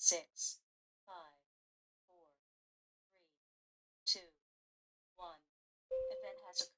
6, 5, 4, 3, 2, 1. Event has occurred.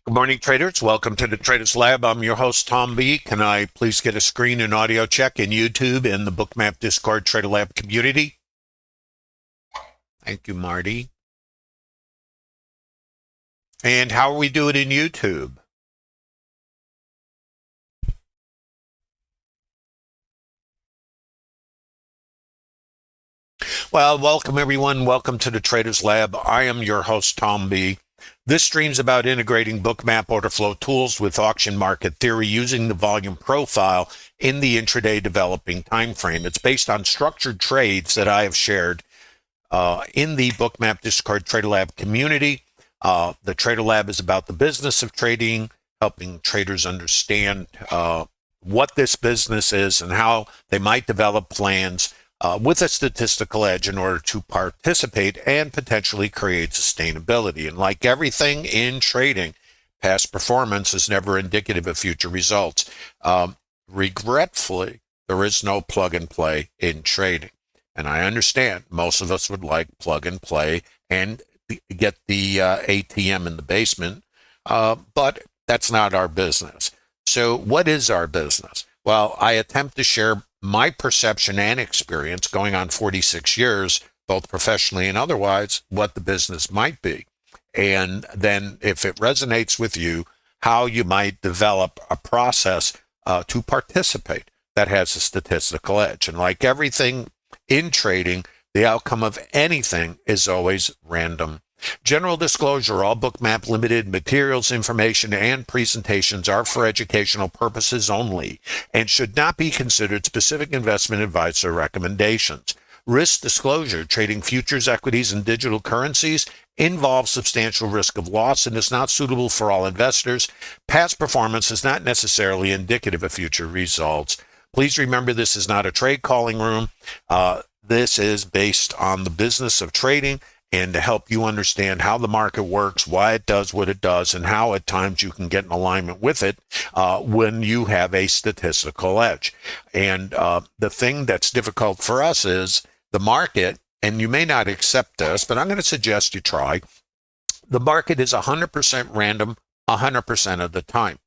Good morning, traders. Welcome to the Traders Lab. I'm your host, Tom B. Can I please get a screen and audio check in YouTube and the Bookmap Discord Trader Lab community? Thank you, Marty. And how are we doing in YouTube? Well, welcome everyone. Welcome to the Traders Lab. I am your host, Tom B. This stream's about integrating Bookmap order flow tools with auction market theory using the volume profile in the intraday developing time frame. It's based on structured trades that I have shared in the Bookmap Discord Trader Lab community. The Trader Lab is about the business of trading, helping traders understand what this business is and how they might develop plans with a statistical edge in order to participate and potentially create sustainability. And like everything in trading, past performance is never indicative of future results. Regretfully, there is no plug and play in trading. And I understand most of us would like plug and play and get the ATM in the basement, but that's not our business. So what is our business? Well, I attempt to share my perception and experience going on 46 years, both professionally and otherwise, what the business might be. And then if it resonates with you, how you might develop a process to participate that has a statistical edge. And like everything in trading, the outcome of anything is always random. General disclosure, all Bookmap Ltd materials, information, and presentations are for educational purposes only and should not be considered specific investment advice or recommendations. Risk disclosure, trading futures, equities, and digital currencies involves substantial risk of loss and is not suitable for all investors. Past performance is not necessarily indicative of future results. Please remember this is not a trade calling room. This is based on the business of trading and to help you understand how the market works, why it does what it does, and how at times you can get in alignment with it when you have a statistical edge. And the thing that's difficult for us is the market, and you may not accept this, but I'm going to suggest you try. The market is 100% random 100% of the time.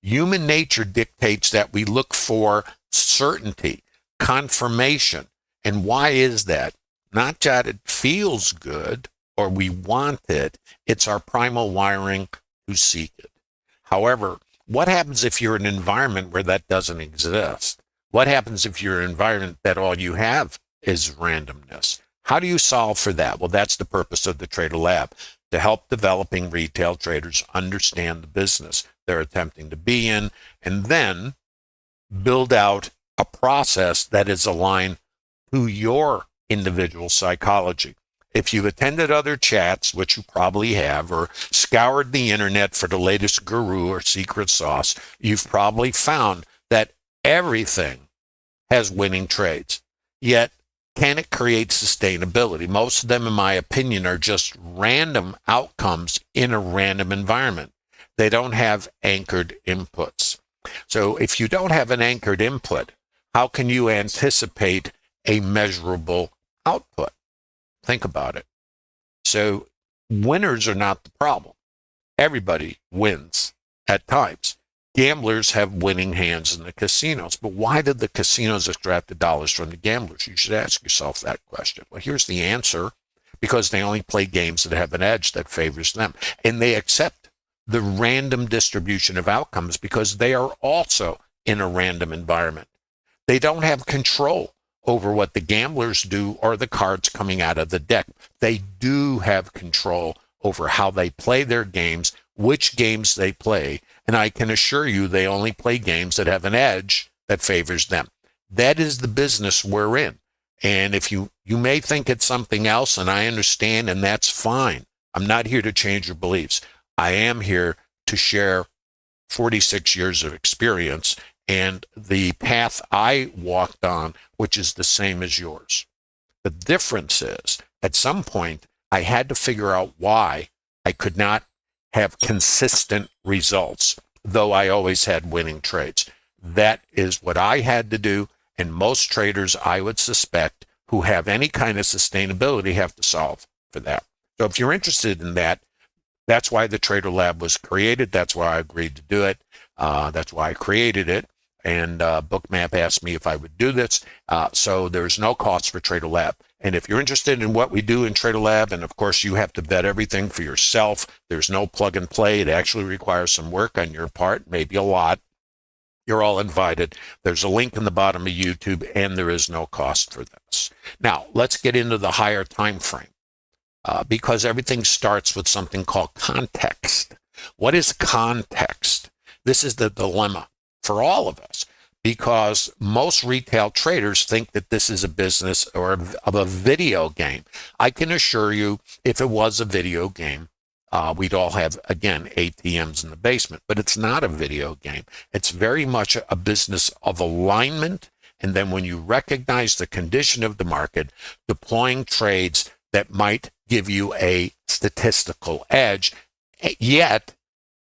Human nature dictates that we look for certainty, confirmation. And why is that? Not that it feels good or we want it. It's our primal wiring to seek it. However, what happens if you're in an environment where that doesn't exist? What happens if you're in an environment that all you have is randomness? How do you solve for that? Well, that's the purpose of the Trader Lab, to help developing retail traders understand the business they're attempting to be in, and then build out a process that is aligned to your individual psychology. If you've attended other chats, which you probably have, or scoured the internet for the latest guru or secret sauce, you've probably found that everything has winning trades. Yet can it create sustainability? Most of them, in my opinion, are just random outcomes in a random environment. They don't have anchored inputs. So if you don't have an anchored input, how can you anticipate a measurable output? Think about it. So winners are not the problem. Everybody wins at times. Gamblers have winning hands in the casinos. But why did the casinos extract the dollars from the gamblers? You should ask yourself that question. Well, here's the answer. Because they only play games that have an edge that favors them. And they accept the random distribution of outcomes because they are also in a random environment. They don't have control over what the gamblers do or the cards coming out of the deck. They do have control over how they play their games, which games they play, and I can assure you they only play games that have an edge that favors them. That is the business we're in. And if you may think it's something else, and I understand, and that's fine. I'm not here to change your beliefs. I am here to share 46 years of experience and the path I walked on, which is the same as yours. The difference is, at some point, I had to figure out why I could not have consistent results, though I always had winning trades. That is what I had to do, and most traders, I would suspect, who have any kind of sustainability have to solve for that. So if you're interested in that, that's why the Trader Lab was created. That's why I agreed to do it. That's why I created it. And Bookmap asked me if I would do this. So there's no cost for Trader Lab. And if you're interested in what we do in Trader Lab, and of course you have to vet everything for yourself, there's no plug and play. It actually requires some work on your part, maybe a lot. You're all invited. There's a link in the bottom of YouTube, and there is no cost for this. Now, let's get into the higher time frame, because everything starts with something called context. What is context? This is the dilemma for all of us, because most retail traders think that this is a business or of a video game. I can assure you, if it was a video game, we'd all have, again, ATMs in the basement, but it's not a video game. It's very much a business of alignment. And then when you recognize the condition of the market, deploying trades that might give you a statistical edge, yet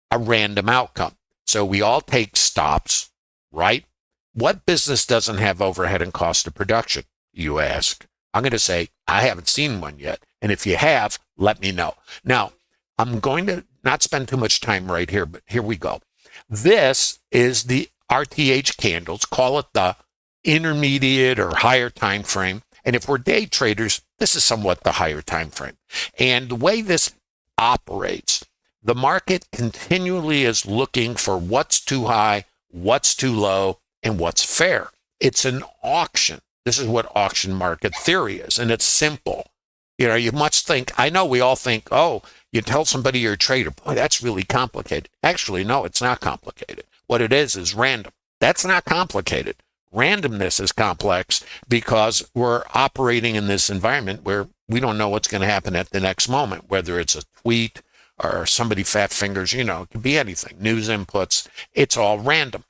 a random outcome. So we all take stops, right? What business doesn't have overhead and cost of production, you ask? I'm going to say, I haven't seen one yet. And if you have, let me know. Now, I'm going to not spend too much time right here, but here we go. This is the RTH candles, call it the intermediate or higher time frame. And if we're day traders, this is somewhat the higher time frame. And the way this operates, the market continually is looking for what's too high, what's too low, and what's fair. It's an auction. This is what auction market theory is, and it's simple. You know, you must think, I know we all think, oh, you tell somebody you're a trader, boy, that's really complicated. Actually, no, it's not complicated. What it is random. That's not complicated. Randomness is complex because we're operating in this environment where we don't know what's going to happen at the next moment, whether it's a tweet or somebody fat fingers, you know, it could be anything, news inputs, it's all random.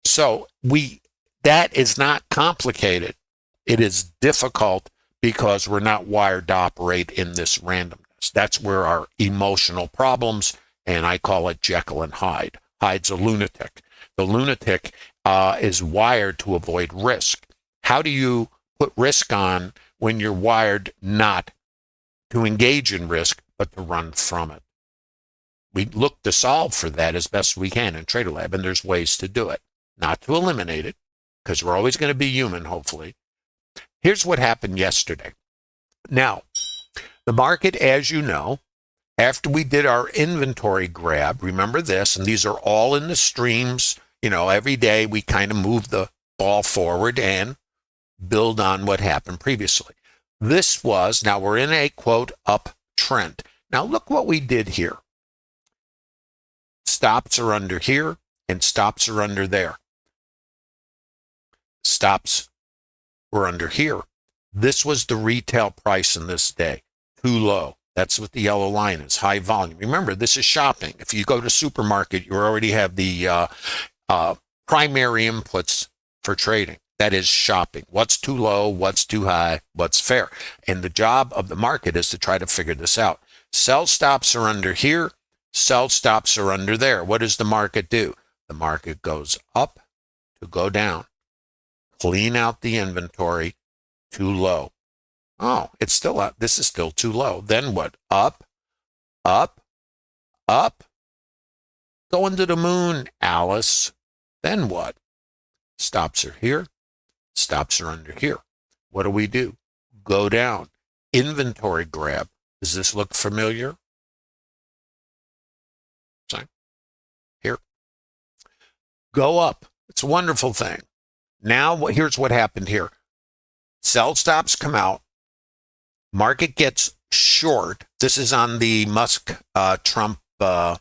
So that is not complicated. It is difficult because we're not wired to operate in this randomness. That's where our emotional problems, and I call it Jekyll and Hyde. Hyde's a lunatic. The lunatic is wired to avoid risk. How do you put risk on when you're wired not to engage in risk, but to run from it? We look to solve for that as best we can in Trader Lab, and there's ways to do it. Not to eliminate it, because we're always going to be human, hopefully. Here's what happened yesterday. Now, the market, as you know, after we did our inventory grab, remember this, and these are all in the streams. You know, every day we kind of move the ball forward and build on what happened previously. This was, now we're in a, quote, uptrend. Now look what we did here. Stops are under here, and stops are under there. Stops were under here. This was the retail price in this day. Too low. That's what the yellow line is, high volume. Remember, this is shopping. If you go to supermarket, you already have the primary inputs for trading. That is shopping. What's too low? What's too high? What's fair? And the job of the market is to try to figure this out. Sell stops are under here. Sell stops are under there. What does the market do? The market goes up to go down. Clean out the inventory. Too low. Oh, it's still up. This is still too low. Then what? Up, up, up. Going to the moon, Alice. Then what? Stops are here. Stops are under here. What do? Go down. Inventory grab. Does this look familiar? Same. Here. Go up. It's a wonderful thing. Now, here's what happened here. Sell stops come out. Market gets short. This is on the Musk-Trump, lap,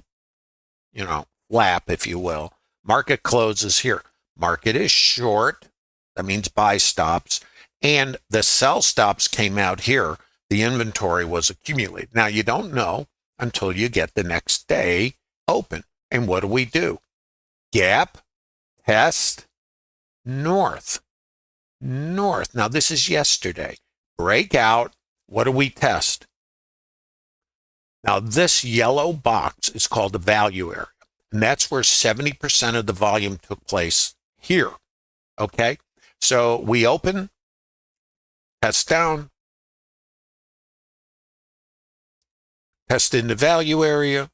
if you will. Market closes here. Market is short. That means buy stops. And the sell stops came out here. The inventory was accumulated. Now, you don't know until you get the next day open. And what do? Gap, test, north. North. Now, this is yesterday. Breakout. What do we test? Now, this yellow box is called the value area. And that's where 70% of the volume took place here. Okay? So we open, test down, test in the value area,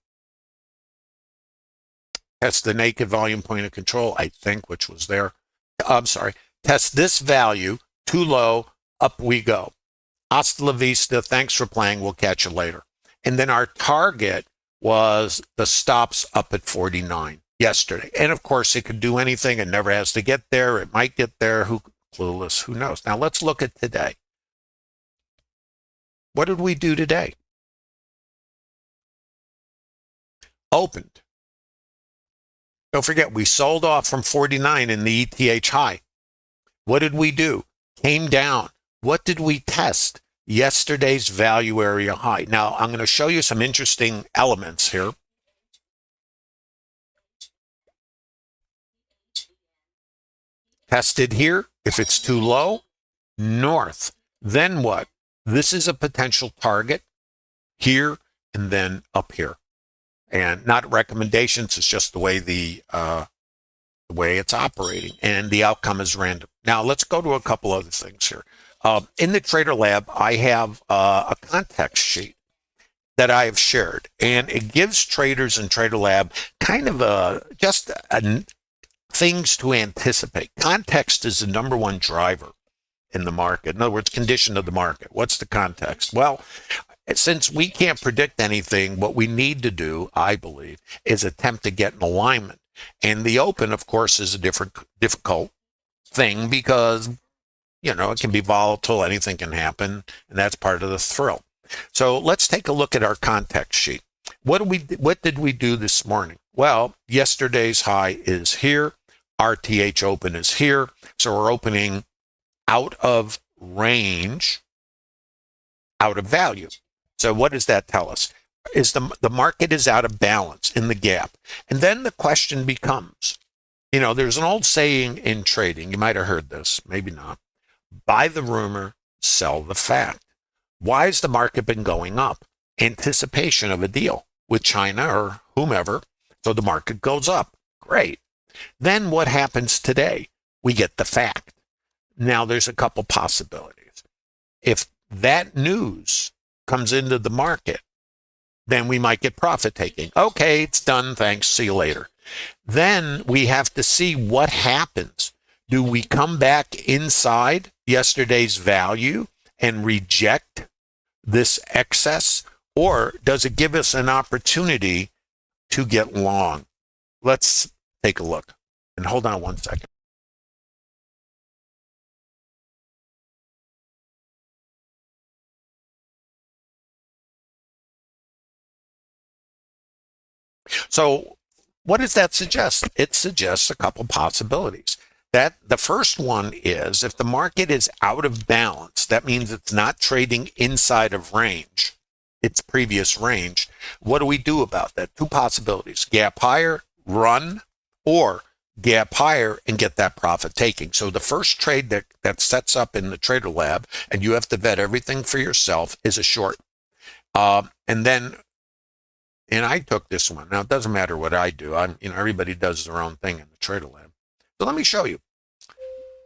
test the naked volume point of control, I think, which was there. I'm sorry. Test this value, too low, up we go. Hasta la vista. Thanks for playing. We'll catch you later. And then our target was the stops up at 49 yesterday. And of course, it could do anything. It never has to get there. It might get there. Clueless. Who knows? Now let's look at today. What did we do today? Opened. Don't forget, we sold off from 49 in the ETH high. What did we do? Came down. What did we test? Yesterday's value area high. Now, I'm going to show you some interesting elements here. Tested here. If it's too low, north. Then what? This is a potential target here and then up here. And not recommendations, it's just the way the way it's operating, and the outcome is random. Now, let's go to a couple other things here. In the Trader Lab, I have a context sheet that I have shared, and it gives traders in Trader Lab kind of things to anticipate. Context is the number one driver in the market. In other words, condition of the market. What's the context? Well, since we can't predict anything, what we need to do, I believe, is attempt to get an alignment. And the open, of course, is a difficult thing because, it can be volatile. Anything can happen. And that's part of the thrill. So let's take a look at our context sheet. What did we do this morning? Well, yesterday's high is here. RTH open is here. So we're opening out of range, out of value. So what does that tell us? Is the market is out of balance in the gap. And then the question becomes, there's an old saying in trading, you might have heard this, maybe not. Buy the rumor, sell the fact. Why has the market been going up? Anticipation of a deal with China or whomever. So the market goes up. Great. Then what happens today? We get the fact. Now there's a couple possibilities. If that news comes into the market, then we might get profit taking. Okay, it's done. Thanks. See you later. Then we have to see what happens. Do we come back inside yesterday's value and reject this excess, or does it give us an opportunity to get long? Let's take a look. And hold on one second. So what does that suggest? It suggests a couple possibilities. That the first one is if the market is out of balance, that means it's not trading inside of range, its previous range. What do we do about that? Two possibilities: gap higher, run, or gap higher and get that profit taking. So the first trade that sets up in the trader lab, and you have to vet everything for yourself, is a short. And I took this one. Now, it doesn't matter what I do. Everybody does their own thing in the trader lab. So let me show you.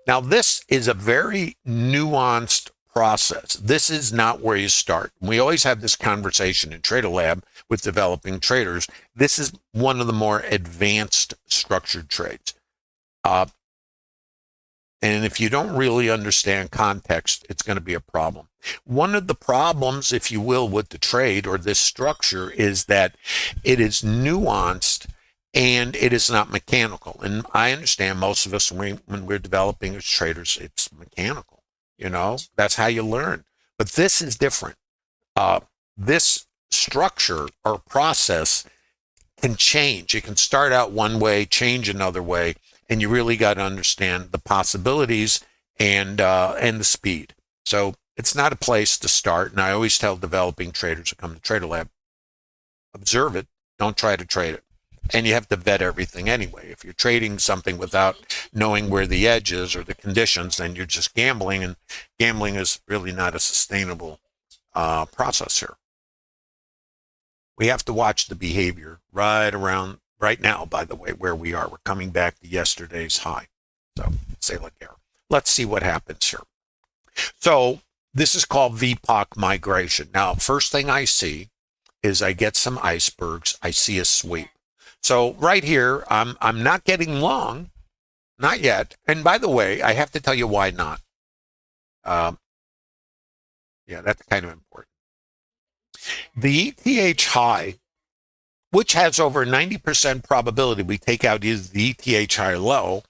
Now, this is a very nuanced process. This is not where you start. We always have this conversation in Trader Lab with developing traders. This is one of the more advanced structured trades. And if you don't really understand context, it's going to be a problem. One of the problems, if you will, with the trade or this structure is that it is nuanced and it is not mechanical. And I understand most of us, when we're developing as traders, it's mechanical. That's how you learn. But this is different. This structure or process can change. It can start out one way, change another way, and you really got to understand the possibilities and the speed. So it's not a place to start. And I always tell developing traders who come to Trader Lab, observe it, don't try to trade it. And you have to vet everything anyway. If you're trading something without knowing where the edge is or the conditions, then you're just gambling, and gambling is really not a sustainable process here. We have to watch the behavior right now, by the way, where we are. We're coming back to yesterday's high. So say like error. Let's see what happens here. So this is called VPOC migration. Now, first thing I see is I get some icebergs. I see a sweep. So right here, I'm not getting long, not yet. And by the way, I have to tell you why not. Yeah, that's kind of important. The ETH high, which has over 90% probability we take out is the ETH high low.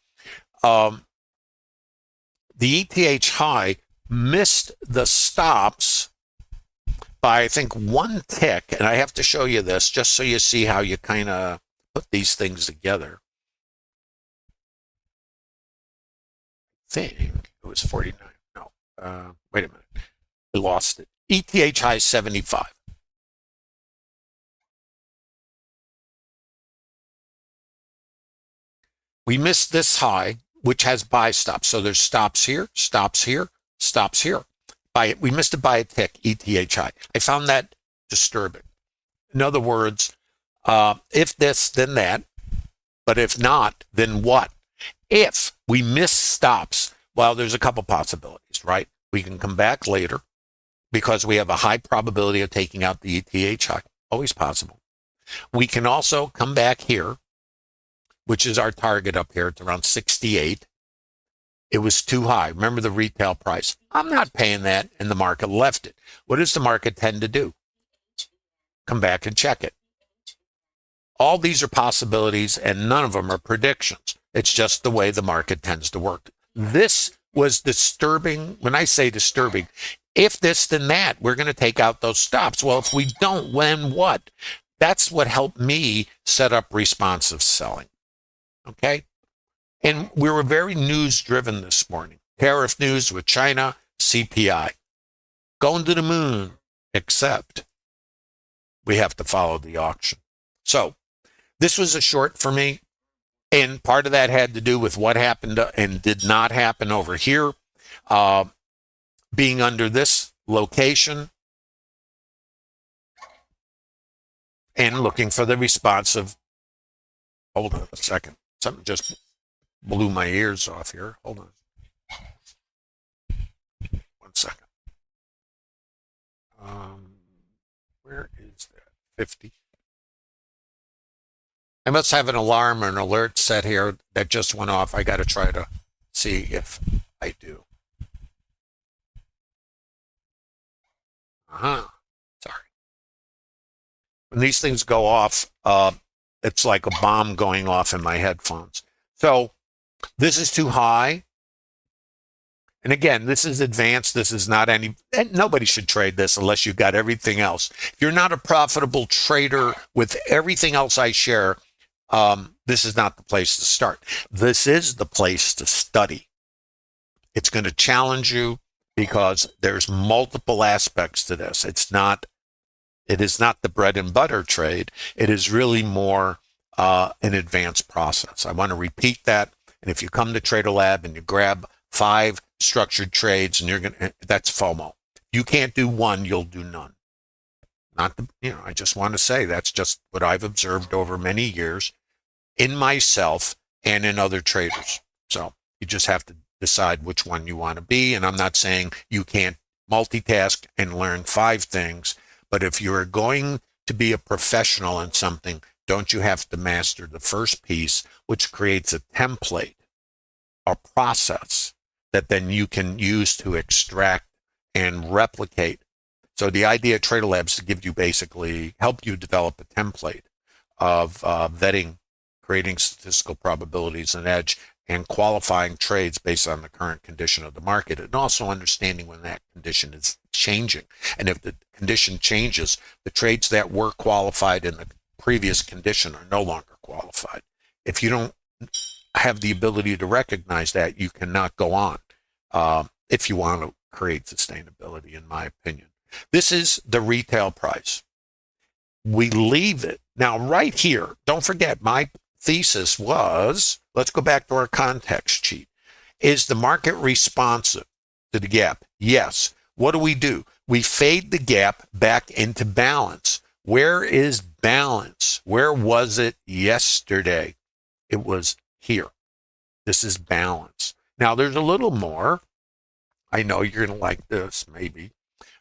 The ETH high missed the stops by, I think, one tick. And I have to show you this just so you see how you kind of put these things together. I think it was 49. No, wait a minute. I lost it. ETH high 75. We missed this high, which has buy stops. So there's stops here, stops here, stops here. We missed it by a tick, ETH high. I found that disturbing. In other words, if this, then that. But if not, then what? If we miss stops, well, there's a couple possibilities, right? We can come back later because we have a high probability of taking out the ETH high. Always possible. We can also come back here, which is our target up here. It's around 68. It was too high. Remember the retail price. I'm not paying that, and the market left it. What does the market tend to do? Come back and check it. All these are possibilities, and none of them are predictions. It's just the way the market tends to work. This was disturbing. When I say disturbing, if this, then that, we're going to take out those stops. Well, if we don't, then what? That's what helped me set up responsive selling. Okay? And we were very news-driven this morning. Tariff news with China, CPI. Going to the moon, except we have to follow the auction. So this was a short for me, and part of that had to do with what happened and did not happen over here. Being under this location and looking for the responsive. Hold on a second. Something just blew my ears off here. Hold on. 1 second. Where is that? 50. I must have an alarm or an alert set here that just went off. I got to try to see if I do. Sorry. When these things go off, it's like a bomb going off in my headphones. So this is too high. And again, this is advanced. This is not any, and nobody should trade this unless you've got everything else. If you're not a profitable trader with everything else I share, this is not the place to start. This is the place to study. It's going to challenge you because there's multiple aspects to this. It is not the bread and butter trade. It is really more an advanced process. I want to repeat that. And if you come to Trader Lab and you grab 5 structured trades and that's FOMO. You can't do one, you'll do none. I just want to say that's just what I've observed over many years in myself and in other traders. So you just have to decide which one you want to be. And I'm not saying you can't multitask and learn 5 things, but if you're going to be a professional in something, don't you have to master the first piece, which creates a template, a process that then you can use to extract and replicate. So the idea at Trader Labs is to give you help you develop a template of vetting, creating statistical probabilities and edge, and qualifying trades based on the current condition of the market, and also understanding when that condition is changing. And if the condition changes, the trades that were qualified in the previous condition are no longer qualified. If you don't have the ability to recognize that, you cannot go on if you want to create sustainability, in my opinion. This is the retail price. We leave it. Now, right here, don't forget, my thesis was, let's go back to our context sheet. Is the market responsive to the gap? Yes. What do? We fade the gap back into balance. Where is balance? Where was it yesterday? It was here. This is balance. Now, there's a little more. I know you're going to like this, maybe.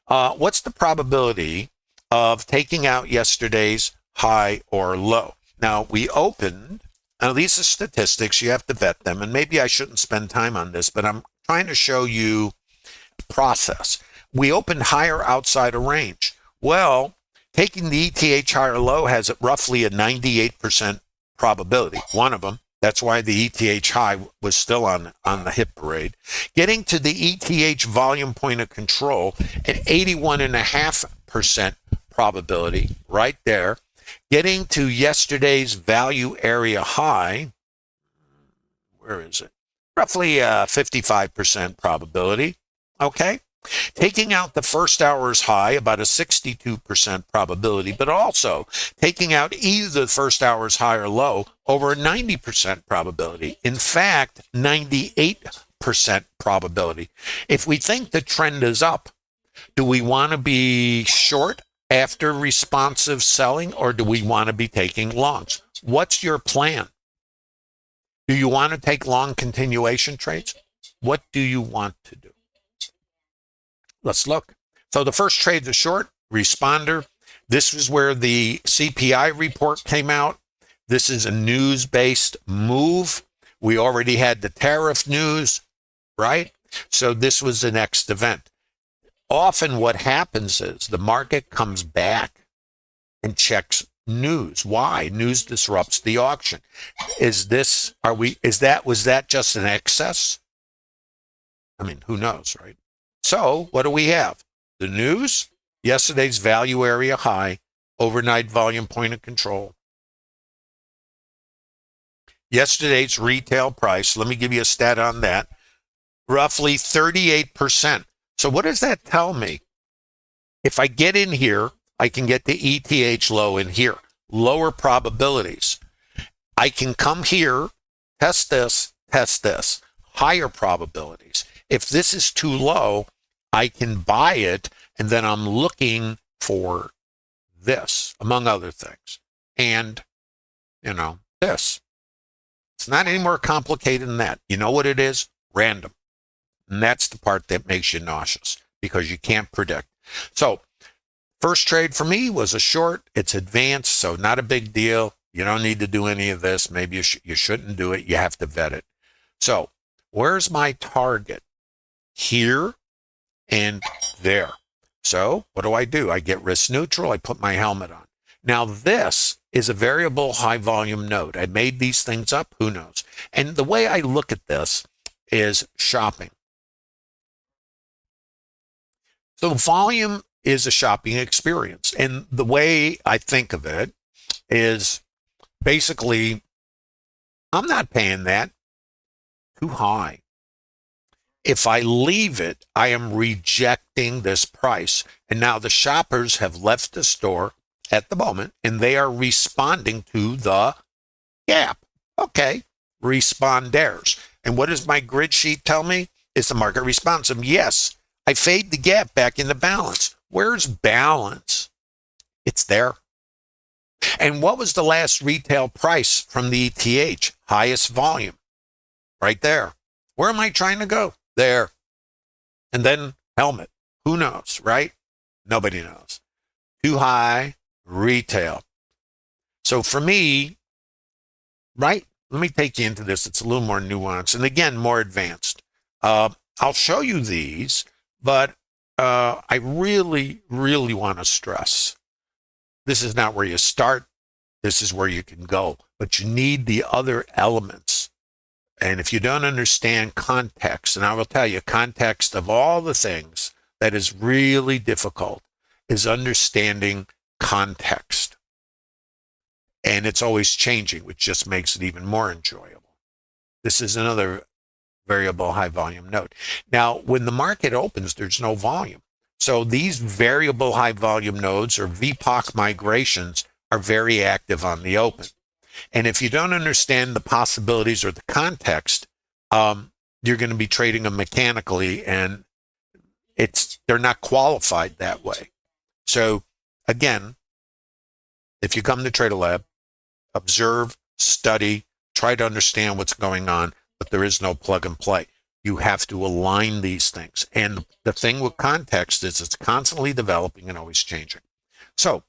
What's the probability of taking out yesterday's high or low? Now, we opened. Now, these are statistics. You have to vet them. And maybe I shouldn't spend time on this, but I'm trying to show you the process. We opened higher outside a range. Well, taking the ETH higher low has roughly a 98% probability. One of them. That's why the ETH high was still on the hit parade. Getting to the ETH volume point of control, an 81.5% probability right there. Getting to yesterday's value area high, where is it? Roughly a 55% probability. Okay. Taking out the first hour's high, about a 62% probability, but also taking out either the first hour's high or low, over a 90% probability. In fact, 98% probability. If we think the trend is up, do we want to be short after responsive selling, or do we want to be taking longs? What's your plan? Do you want to take long continuation trades? What do you want to do? Let's look. So the first trade, the short responder. This is where the CPI report came out. This is a news-based move. We already had the tariff news, right? So this was the next event. Often what happens is the market comes back and checks news. Why? News disrupts the auction. Was that just an excess? I mean, who knows, right? So what do we have? The news, yesterday's value area high, overnight volume point of control. Yesterday's retail price, let me give you a stat on that, roughly 38%. So what does that tell me? If I get in here, I can get the ETH low in here, lower probabilities. I can come here, test this, higher probabilities. If this is too low, I can buy it, and then I'm looking for this, among other things. And, this. It's not any more complicated than that. You know what it is? Random. And that's the part that makes you nauseous, because you can't predict. So, first trade for me was a short. It's advanced, so not a big deal. You don't need to do any of this. Maybe you shouldn't do it. You have to vet it. So, where's my target? Here and there. So what do? I get risk neutral. I put my helmet on. Now this is a variable high volume node. I made these things up. Who knows? And the way I look at this is shopping. So volume is a shopping experience. And the way I think of it is basically, I'm not paying that. Too high. If I leave it, I am rejecting this price. And now the shoppers have left the store at the moment, and they are responding to the Gap. Okay. Responders. And what does my grid sheet tell me? Is the market responsive? Yes. I fade the gap back into balance. Where's balance? It's there. And what was the last retail price from the ETH? Highest volume. Right there. Where am I trying to go? There. And then helmet. Who knows, right? Nobody knows. Too high, retail. So for me, right? Let me take you into this. It's a little more nuanced and again, more advanced. I'll show you these, but I really, really want to stress this is not where you start. This is where you can go, but you need the other elements. And if you don't understand context, and I will tell you, context of all the things that is really difficult is understanding context. And it's always changing, which just makes it even more enjoyable. This is another variable high volume node. Now, when the market opens, there's no volume. So these variable high volume nodes or VPOC migrations are very active on the open. And if you don't understand the possibilities or the context, you're going to be trading them mechanically, and they're not qualified that way. So again, if you come to Trader Lab, observe, study, try to understand what's going on, but there is no plug and play. You have to align these things. And the thing with context is it's constantly developing and always changing. So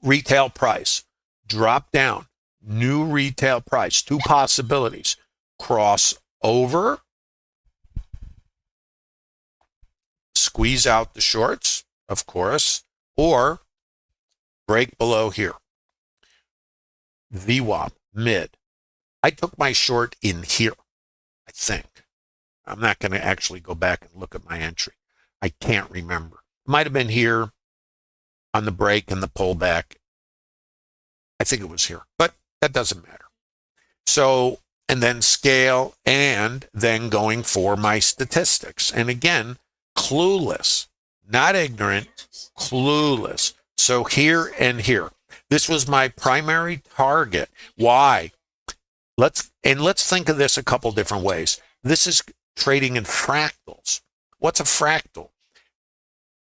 retail price, drop down, new retail price, two possibilities, cross over, squeeze out the shorts, of course, or break below here. VWAP, mid. I took my short in here, I think. I'm not going to actually go back and look at my entry. I can't remember. It might have been here on the break and the pullback. I think it was here, but that doesn't matter. So, and then scale, and then going for my statistics. And again, clueless, not ignorant, clueless. So here and here. This was my primary target. Why? Let's think of this a couple different ways. This is trading in fractals. What's a fractal?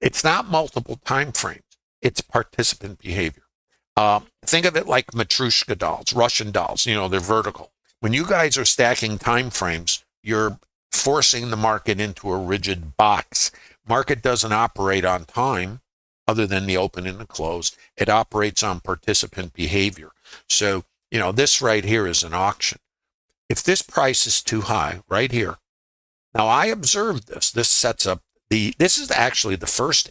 It's not multiple time frames. It's participant behavior. Think of it like Matryoshka dolls, Russian dolls. You know, they're vertical. When you guys are stacking time frames, you're forcing the market into a rigid box. Market doesn't operate on time other than the open and the close. It operates on participant behavior. So, you know, this right here is an auction. If this price is too high right here, now I observed this. This sets up this is actually the first,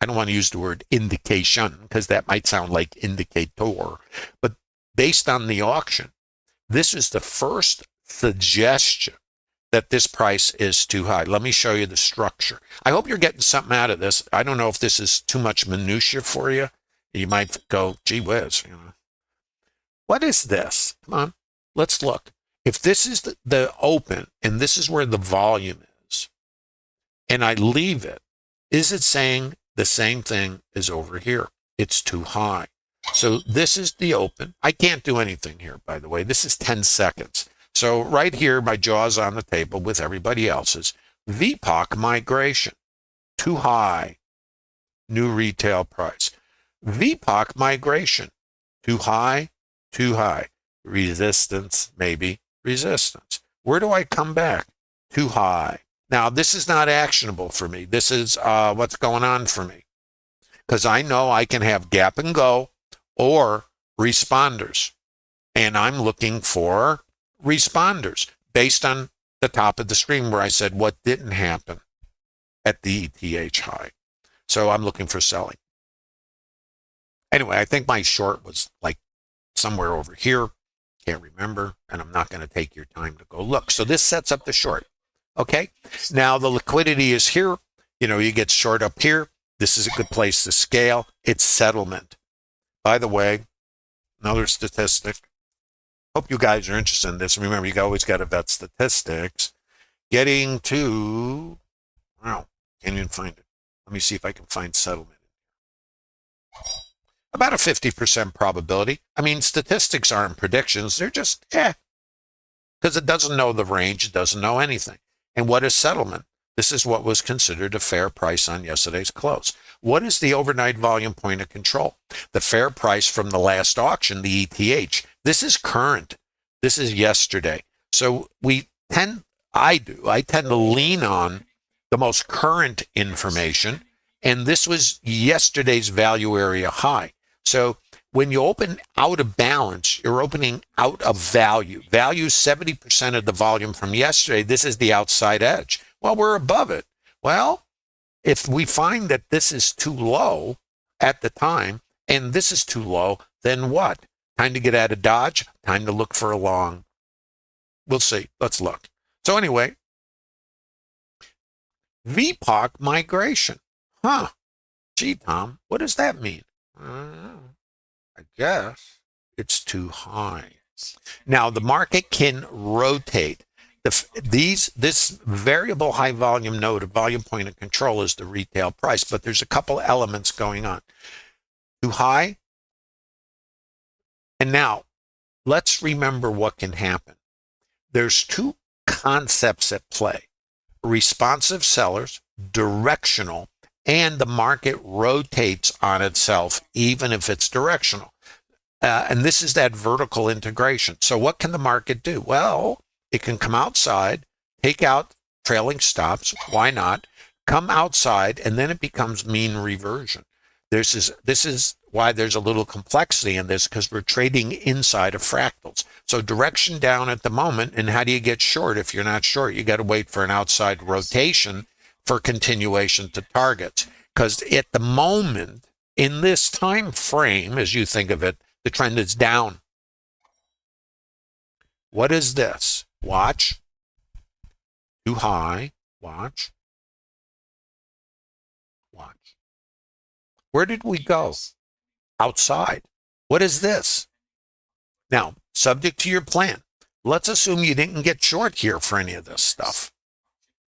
I don't want to use the word indication because that might sound like indicator, but based on the auction, this is the first suggestion that this price is too high. Let me show you the structure. I hope you're getting something out of this. I don't know if this is too much minutia for you. You might go, gee whiz, you know. What is this? Come on, let's look. If this is the open and this is where the volume is, and I leave it, is it saying the same thing as over here? It's too high. So this is the open. I can't do anything here, by the way. This is 10 seconds. So right here, my jaw's on the table with everybody else's. VPOC migration, too high, new retail price. VPOC migration, too high, resistance, maybe resistance. Where do I come back? Too high. Now, this is not actionable for me. This is what's going on for me. Because I know I can have gap and go or responders. And I'm looking for responders based on the top of the screen where I said what didn't happen at the ETH high. So I'm looking for selling. Anyway, I think my short was like somewhere over here. Can't remember. And I'm not going to take your time to go look. So this sets up the short. Okay. Now the liquidity is here. You know, you get short up here. This is a good place to scale. It's settlement. By the way, another statistic. Hope you guys are interested in this. Remember, you always got to vet statistics. Getting to, wow, can't even find it. Let me see if I can find settlement. about a 50% probability. I mean, statistics aren't predictions. They're just, because it doesn't know the range. It doesn't know anything. And what is settlement? This is what was considered a fair price on yesterday's close. What is the overnight volume point of control? The fair price from the last auction, the ETH. This is current. This is yesterday. So I tend to lean on the most current information. And this was yesterday's value area high. So when you open out of balance, you're opening out of value. Value 70% of the volume from yesterday. This is the outside edge. Well, we're above it. Well, if we find that this is too low at the time, and this is too low, then what? Time to get out of Dodge, time to look for a long. We'll see. Let's look. So anyway, VPOC migration. Gee, Tom, what does that mean? I guess it's too high. Now, the market can rotate. This variable high volume node, a volume point of control, is the retail price, but there's a couple elements going on. Too high. And now, let's remember what can happen. There's two concepts at play: responsive sellers, directional, and the market rotates on itself even if it's directional. And this is that vertical integration. So what can the market do? Well, it can come outside, take out trailing stops. Why not? Come outside, and then it becomes mean reversion. This is why there's a little complexity in this, because we're trading inside of fractals. So direction down at the moment, and how do you get short if you're not short? You got to wait for an outside rotation for continuation to targets. Because at the moment, in this time frame, as you think of it, the trend is down. What is this? Watch. Too high. Watch. Watch. Where did we go? Outside. What is this? Now, subject to your plan, let's assume you didn't get short here for any of this stuff.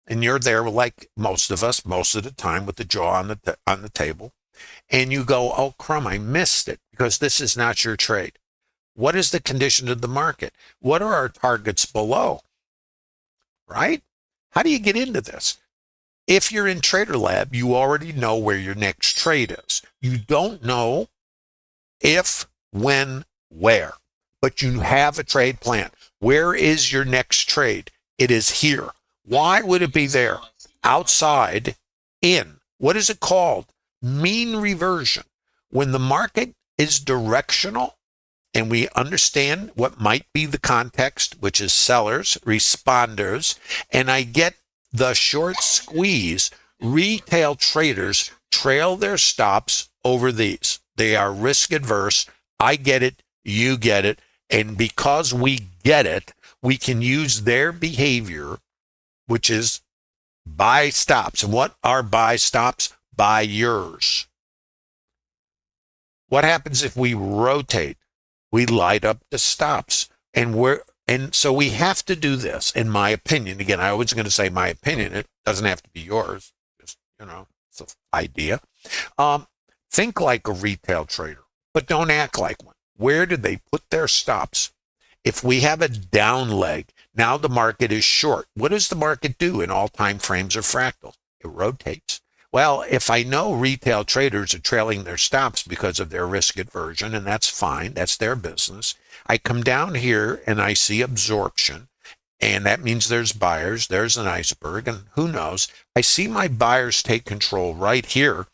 And you're there like most of us, most of the time, with the jaw on the table. And you go, oh, crumb, I missed it, because this is not your trade. What is the condition of the market? What are our targets below? Right? How do you get into this? If you're in Trader Lab, you already know where your next trade is. You don't know if, when, where, but you have a trade plan. Where is your next trade? It is here. Why would it be there? Outside, in. What is it called? Mean reversion. When the market is directional, and we understand what might be the context, which is sellers, responders, and I get the short squeeze, retail traders trail their stops over these. They are risk adverse. I get it. You get it. And because we get it, we can use their behavior, which is buy stops. And what are buy stops? Buy yours. What happens if we rotate? We light up the stops. And so we have to do this, in my opinion. Again, I always going to say my opinion. It doesn't have to be yours. Just, it's an idea. Think like a retail trader, but don't act like one. Where do they put their stops? If we have a down leg, now the market is short. What does the market do in all time frames of fractals? It rotates. Well, if I know retail traders are trailing their stops because of their risk aversion, and that's fine, that's their business, I come down here and I see absorption, and that means there's buyers, there's an iceberg, and who knows? I see my buyers take control right here.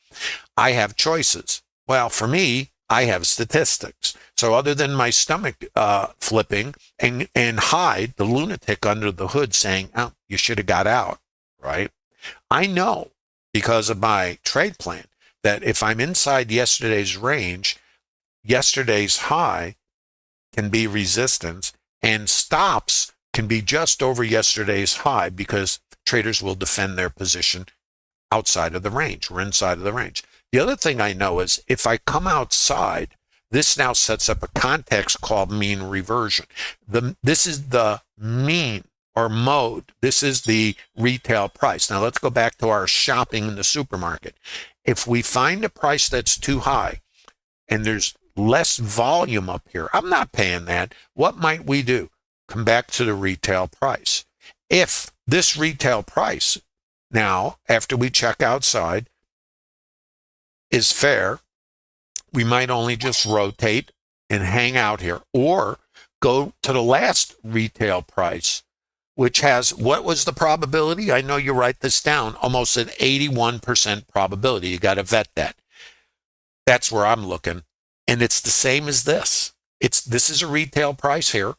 I have choices. Well, for me, I have statistics. So other than my stomach flipping and Hyde, the lunatic under the hood, saying, oh, you should have got out, right? I know, because of my trade plan, that if I'm inside yesterday's range, yesterday's high can be resistance, and stops can be just over yesterday's high, because traders will defend their position outside of the range. We're inside of the range. The other thing I know is if I come outside, this now sets up a context called mean reversion. This is the mean or mode. This is the retail price. Now let's go back to our shopping in the supermarket. If we find a price that's too high, and there's less volume up here, I'm not paying that. What might we do? Come back to the retail price. If this retail price now, after we check outside, is fair, we might only just rotate and hang out here, or go to the last retail price, which has, what was the probability? I know you write this down, almost an 81% probability. You got to vet that. That's where I'm looking. And it's the same as this. This is a retail price here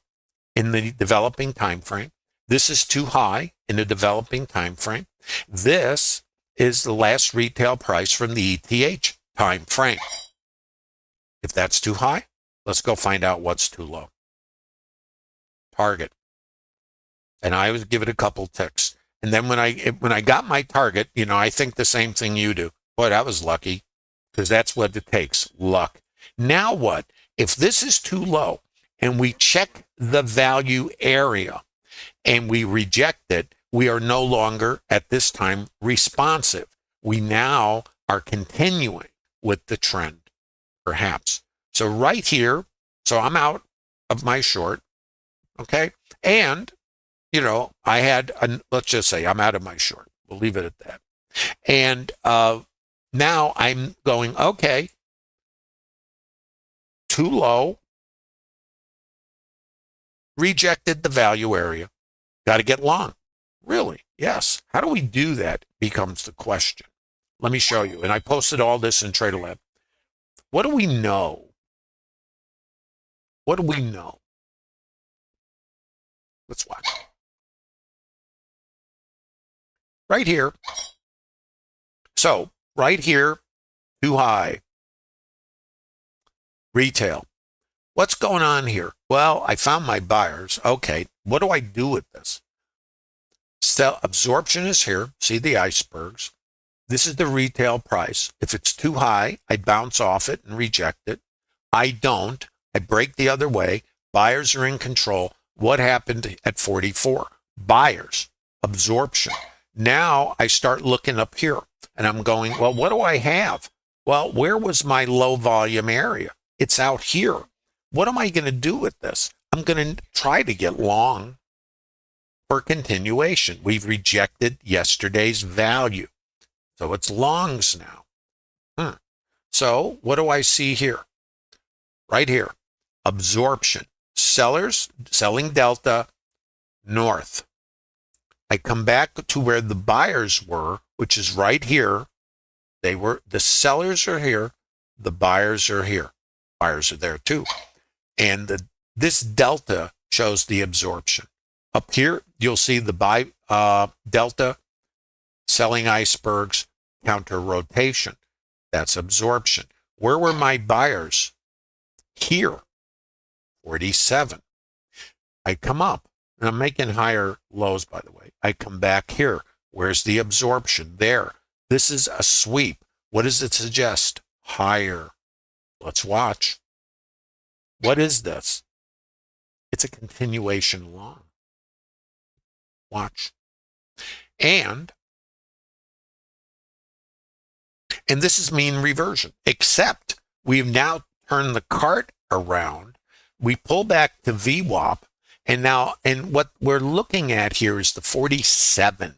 in the developing time frame. This is too high in the developing time frame. This is the last retail price from the ETH time frame. If that's too high, let's go find out what's too low. Target. And I would give it a couple ticks. And then when I got my target, I think the same thing you do. Boy, that was lucky, because that's what it takes, luck. Now what? If this is too low and we check the value area and we reject it, we are no longer at this time responsive. We now are continuing with the trend, perhaps. So right here, so I'm out of my short, okay? And, I had, let's just say I'm out of my short. We'll leave it at that. And now I'm going, okay, too low, rejected the value area, got to get long. Really? Yes. How do we do that becomes the question. Let me show you. And I posted all this in TraderLab. What do we know? What do we know? Let's watch. Right here. So, right here, too high. Retail. What's going on here? Well, I found my buyers. Okay, what do I do with this? Absorption is here. See the icebergs. This is the retail price. If it's too high, I bounce off it and reject it. I don't. I break the other way. Buyers are in control. What happened at 44? Buyers. Absorption. Now I start looking up here and I'm going, well, what do I have? Well, where was my low volume area? It's out here. What am I going to do with this? I'm going to try to get long for continuation. We've rejected yesterday's value. So it's longs now. So what do I see here? Right here. Absorption. Sellers selling delta north. I come back to where the buyers were, which is right here. The sellers are here. The buyers are here. Buyers are there too. And this delta shows the absorption. Up here, you'll see the buy delta, selling icebergs, counter rotation. That's absorption. Where were my buyers? Here, 47. I come up, and I'm making higher lows, by the way. I come back here. Where's the absorption? There. This is a sweep. What does it suggest? Higher. Let's watch. What is this? It's a continuation long. Watch. And this is mean reversion, except we've now turned the cart around. We pull back to VWAP, and what we're looking at here is the 47.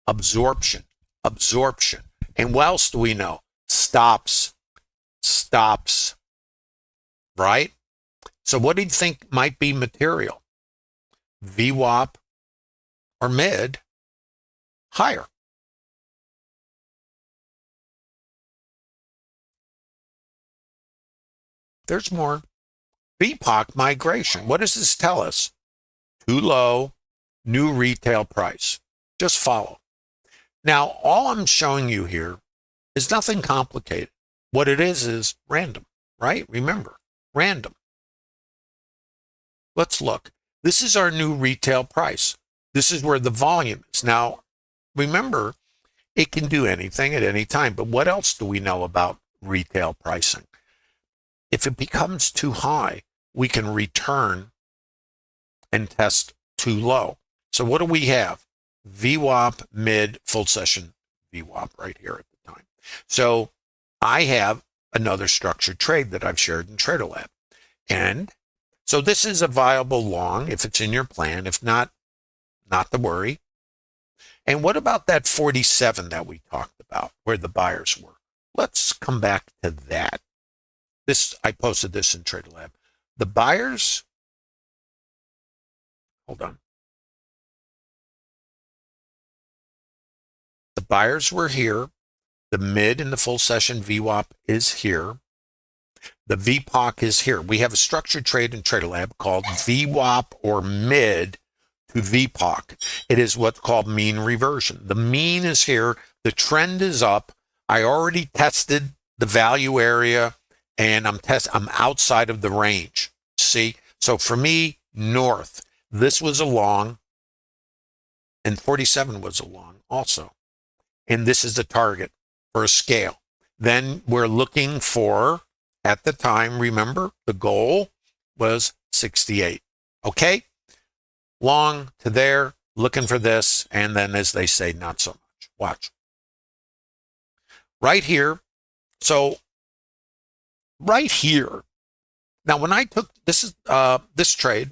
Absorption. And what else do we know? Stops. Right? So what do you think might be material? VWAP or mid? Higher. There's more. VPOC migration. What does this tell us? Too low, new retail price. Just follow. Now, all I'm showing you here is nothing complicated. What it is random, right? Remember, random. Let's look. This is our new retail price. This is where the volume is. Now, remember, it can do anything at any time. But what else do we know about retail pricing? If it becomes too high, we can return and test too low. So what do we have? VWAP mid full session VWAP right here at the time. So I have another structured trade that I've shared in TraderLab. And so this is a viable long if it's in your plan. If not, not to worry. And what about that 47 that we talked about where the buyers were? Let's come back to that. I posted this in TraderLab. The buyers, hold on. The buyers were here. The mid and the full session VWAP is here. The VPOC is here. We have a structured trade in TraderLab called VWAP or mid to VPOC. It is what's called mean reversion. The mean is here. The trend is up. I already tested the value area and I'm outside of the range. See? So for me, north, this was a long and 47 was a long also. And this is the target for a scale. Then we're looking for, at the time, remember, the goal was 68. Okay? Long to there, looking for this, and then as they say, not so much. Watch. Right here. So, right here. Now, when I took, this trade,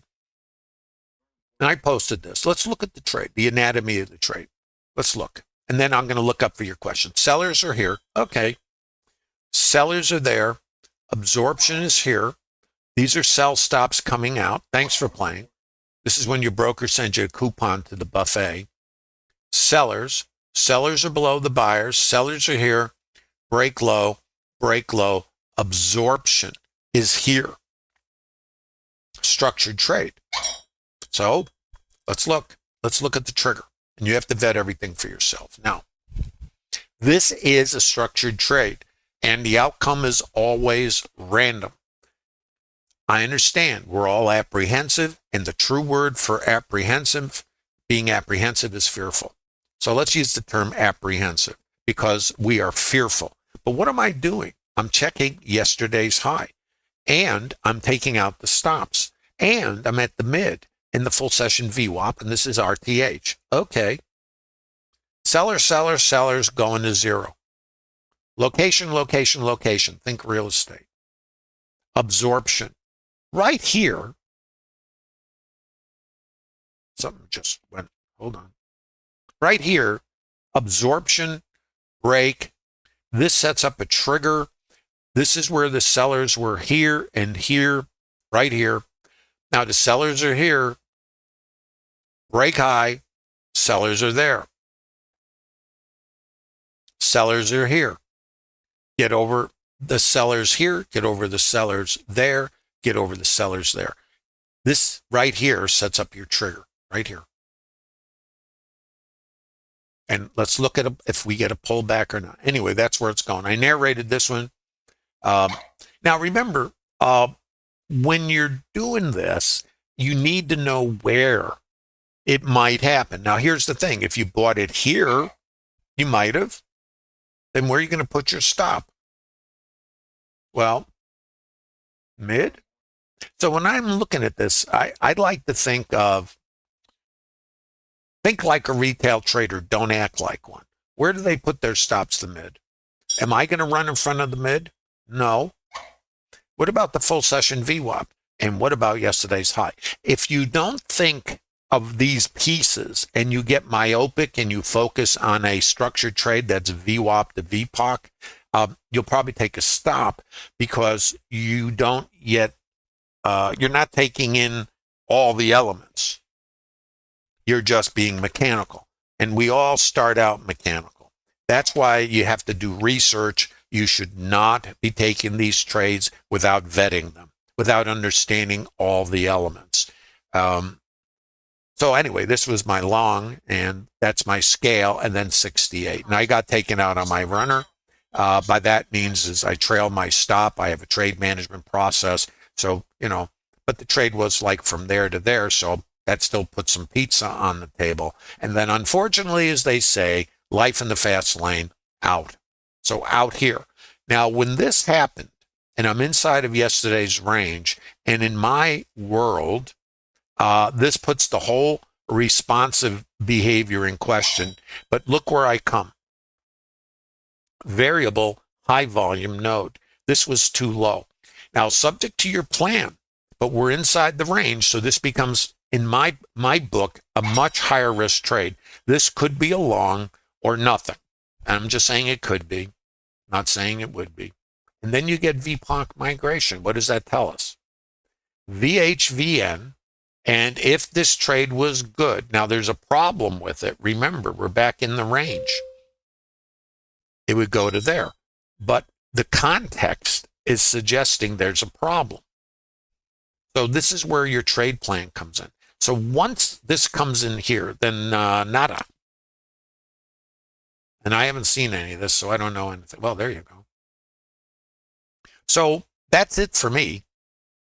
and I posted this. Let's look at the trade, the anatomy of the trade. Let's look. And then I'm going to look up for your question. Sellers are here. Okay. Sellers are there. Absorption is here. These are sell stops coming out. Thanks for playing. This is when your broker sends you a coupon to the buffet. Sellers are below the buyers. Sellers are here. Break low, break low. Absorption is here. Structured trade. So let's look. Let's look at the trigger. And you have to vet everything for yourself. Now, this is a structured trade, and the outcome is always random. I understand we're all apprehensive, and the true word for being apprehensive is fearful. So let's use the term apprehensive because we are fearful. But what am I doing? I'm checking yesterday's high, and I'm taking out the stops, and I'm at the mid in the full session VWAP, and this is RTH. Okay. Sellers going to zero. Location. Think real estate. Absorption. Right here. Something just went, hold on. Right here, absorption, break. This sets up a trigger. This is where the sellers were here and here, right here. Now the sellers are here. Break high, sellers are there. Sellers are here. Get over the sellers here, get over the sellers there, get over the sellers there. This right here sets up your trigger, right here. And let's look at if we get a pullback or not. Anyway, that's where it's going. I narrated this one. Now remember, when you're doing this, you need to know where it might happen. Now, here's the thing. If you bought it here, you might have. Then where are you going to put your stop? Well, mid. So when I'm looking at this, I'd like to think like a retail trader. Don't act like one. Where do they put their stops? The mid. Am I going to run in front of the mid? No. What about the full session VWAP? And what about yesterday's high? If you don't think of these pieces and you get myopic and you focus on a structured trade that's VWAP to VPOC, you'll probably take a stop because you don't yet, you're not taking in all the elements. You're just being mechanical. And we all start out mechanical. That's why you have to do research. You should not be taking these trades without vetting them, without understanding all the elements. So anyway, this was my long, and that's my scale, and then 68. And I got taken out on my runner. By that means is I trail my stop. I have a trade management process. So, but the trade was like from there to there. So that still puts some pizza on the table. And then unfortunately, as they say, life in the fast lane, out. So out here. Now, when this happened, and I'm inside of yesterday's range, and in my world, this puts the whole responsive behavior in question. But look where I come. Variable, high volume node. This was too low. Now, subject to your plan, but we're inside the range, so this becomes, in my book, a much higher risk trade. This could be a long or nothing. I'm just saying it could be, not saying it would be. And then you get VPOC migration. What does that tell us? VHVN, and if this trade was good, now there's a problem with it. Remember, we're back in the range. It would go to there. But the context is suggesting there's a problem. So this is where your trade plan comes in. So once this comes in here, then nada. And I haven't seen any of this, so I don't know anything. Well, there you go. So that's it for me.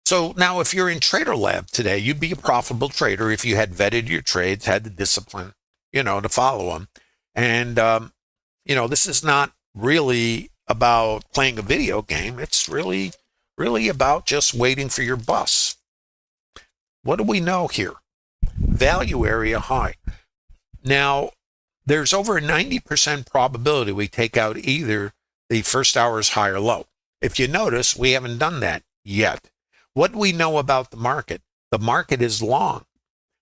So now if you're in Trader Lab today, you'd be a profitable trader if you had vetted your trades, had the discipline, to follow them. And, this is not really about playing a video game. It's really about just waiting for your bus. What do we know here? Value area high. Now, there's over a 90% probability we take out either the first hour's high or low. If you notice, we haven't done that yet. What do we know about the market? The market is long.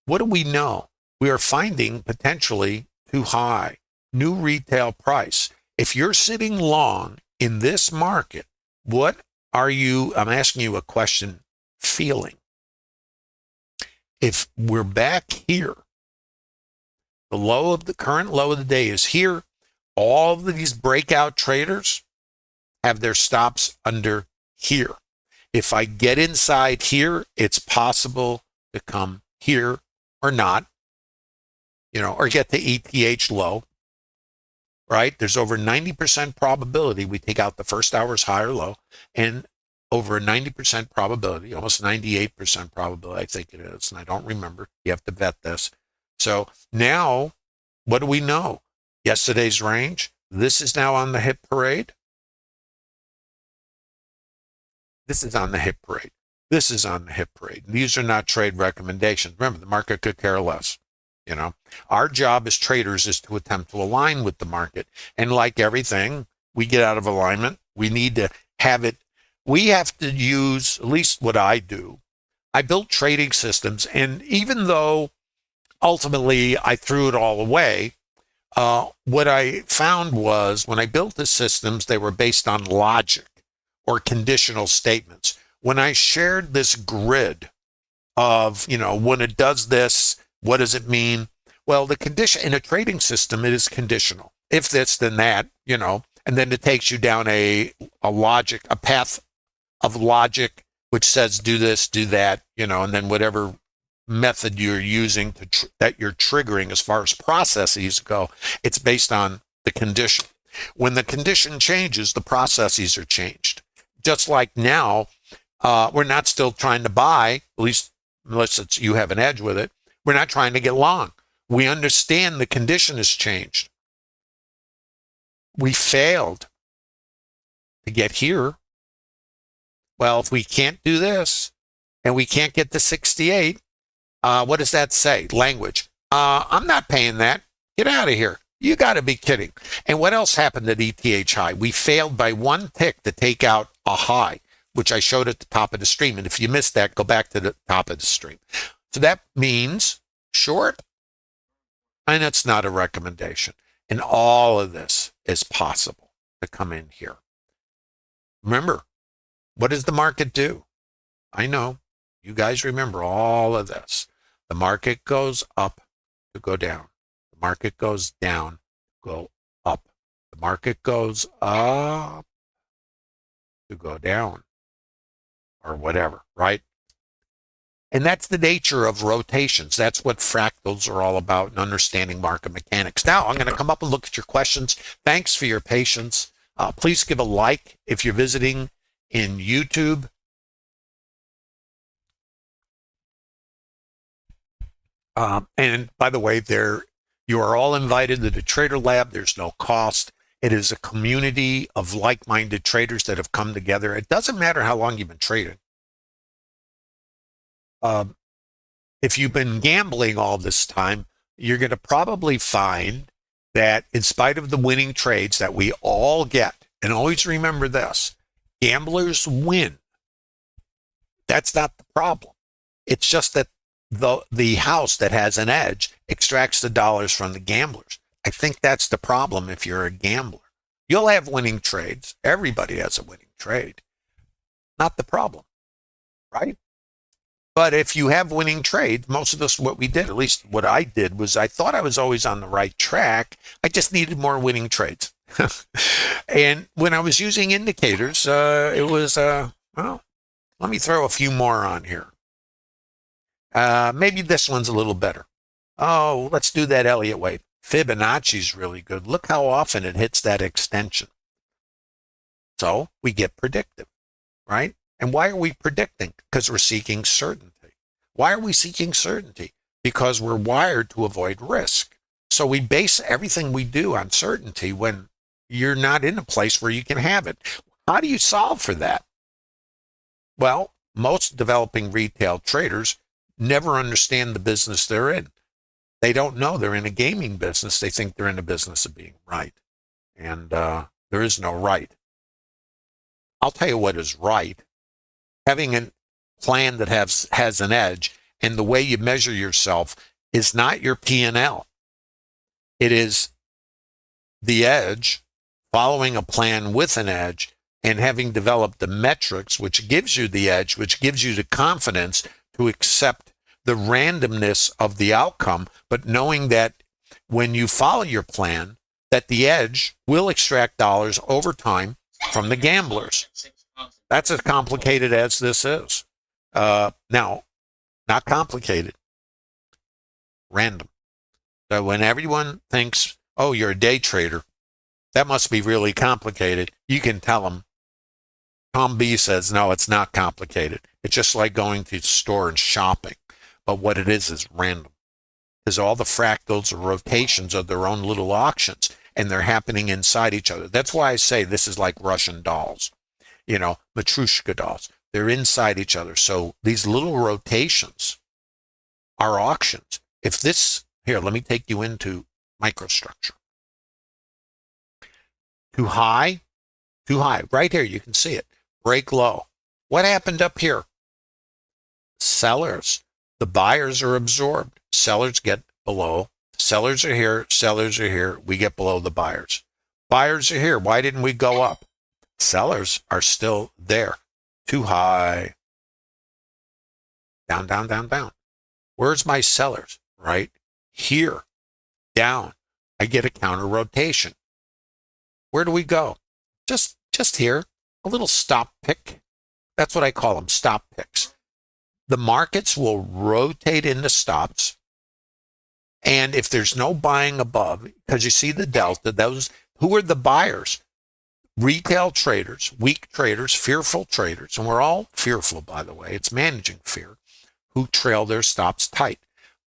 What do we know? We are finding potentially too high, new retail price. If you're sitting long in this market, what are you, I'm asking you a question, feeling? If we're back here, the current low of the day is here. All of these breakout traders have their stops under here. If I get inside here, it's possible to come here or not, or get to ETH low, right? There's over 90% probability we take out the first hour's high or low, and over a 90% probability, almost 98% probability, I think it is, and I don't remember. You have to vet this. So now, what do we know? Yesterday's range, this is now on the hit parade. This is on the hit parade. This is on the hit parade. These are not trade recommendations. Remember, the market could care less. Our job as traders is to attempt to align with the market. And like everything, we get out of alignment. We need to have it. We have to use, at least what I do. I built trading systems, and even though ultimately I threw it all away, what I found was when I built the systems, they were based on logic or conditional statements. When I shared this grid of, when it does this, what does it mean? Well, the condition in a trading system, it is conditional. If this, then that, and then it takes you down a path of logic, which says do this, do that, and then whatever method you're using that you're triggering as far as processes go, it's based on the condition. When the condition changes, the processes are changed. Just like now, we're not still trying to buy, at least unless you have an edge with it. We're not trying to get long. We understand the condition has changed. We failed to get here. Well, if we can't do this and we can't get to 68, what does that say? Language. I'm not paying that. Get out of here. You got to be kidding. And what else happened at ETH high? We failed by one tick to take out a high, which I showed at the top of the stream. And if you missed that, go back to the top of the stream. So that means short, and it's not a recommendation. And all of this is possible to come in here. Remember, what does the market do? I know. You guys remember all of this. The market goes up to go down. The market goes down, go up. The market goes up to go down, or whatever, right? And that's the nature of rotations. That's what fractals are all about and understanding market mechanics. Now, I'm going to come up and look at your questions. Thanks for your patience. Please give a like if you're visiting in YouTube. And by the way, you are all invited to the Trader Lab. There's no cost. It is a community of like-minded traders that have come together. It doesn't matter how long you've been trading. If you've been gambling all this time, you're going to probably find that in spite of the winning trades that we all get, and always remember this, Gamblers win. That's not the problem. It's just that the house that has an edge extracts the dollars from the gamblers. I think that's the problem if you're a gambler. You'll have winning trades. Everybody has a winning trade. Not the problem, right? But if you have winning trades, most of us, what we did, at least what I did, was I thought I was always on the right track. I just needed more winning trades. And when I was using indicators, it was, well, let me throw a few more on here. Maybe this one's a little better. Oh, let's do that Elliott wave. Fibonacci's really good. Look how often it hits that extension. So we get predictive, right? And why are we predicting? Because we're seeking certainty. Why are we seeking certainty? Because we're wired to avoid risk. So we base everything we do on certainty when you're not in a place where you can have it. How do you solve for that? Well, most developing retail traders never understand the business they're in. They don't know they're in a gaming business. They think they're in a business of being right. And there is no right. I'll tell you what is right. Having a plan that has an edge, and the way you measure yourself is not your P&L. It is the edge, following a plan with an edge, and having developed the metrics, which gives you the edge, which gives you the confidence to accept the randomness of the outcome, but knowing that when you follow your plan, that the edge will extract dollars over time from the gamblers. That's as complicated as this is. Now, not complicated, random. So when everyone thinks, oh, you're a day trader, that must be really complicated, you can tell them. Tom B says, no, it's not complicated. It's just like going to the store and shopping. But what it is random. Because all the fractals or rotations are their own little auctions, and they're happening inside each other. That's why I say this is like Russian dolls, Matryoshka dolls. They're inside each other. So these little rotations are auctions. If this, here, let me take you into microstructure. Too high, right here, you can see it. Break low. What happened up here? Sellers. The buyers are absorbed. Sellers get below. Sellers are here. Sellers are here. We get below the buyers. Buyers are here. Why didn't we go up? Sellers are still there. Too high. Down, down, down, down. Where's my sellers? Right here. Down. I get a counter rotation. Where do we go? Just here. A little stop pick. That's what I call them, stop picks. The markets will rotate into stops. And if there's no buying above, because you see the delta, those who are the buyers? Retail traders, weak traders, fearful traders, and we're all fearful, by the way. It's managing fear, who trail their stops tight.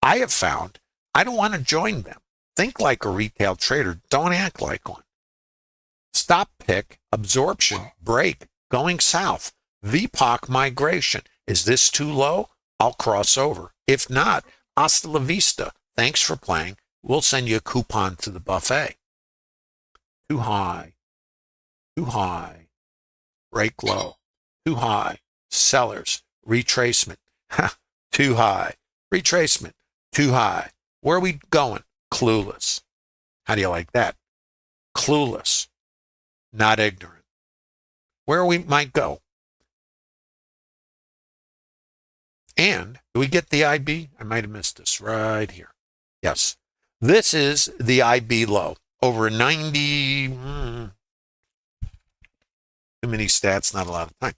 I have found I don't want to join them. Think like a retail trader. Don't act like one. Stop pick, absorption, break, going south, VPOC migration. Is this too low? I'll cross over. If not, hasta la vista. Thanks for playing. We'll send you a coupon to the buffet. Too high. Too high. Break low. Too high. Sellers. Retracement. Too high. Retracement. Too high. Where are we going? Clueless. How do you like that? Clueless. Not ignorant. Where we might go. And do we get the IB? I might have missed this right here. Yes. This is the IB low. Over 90, too many stats, not a lot of time.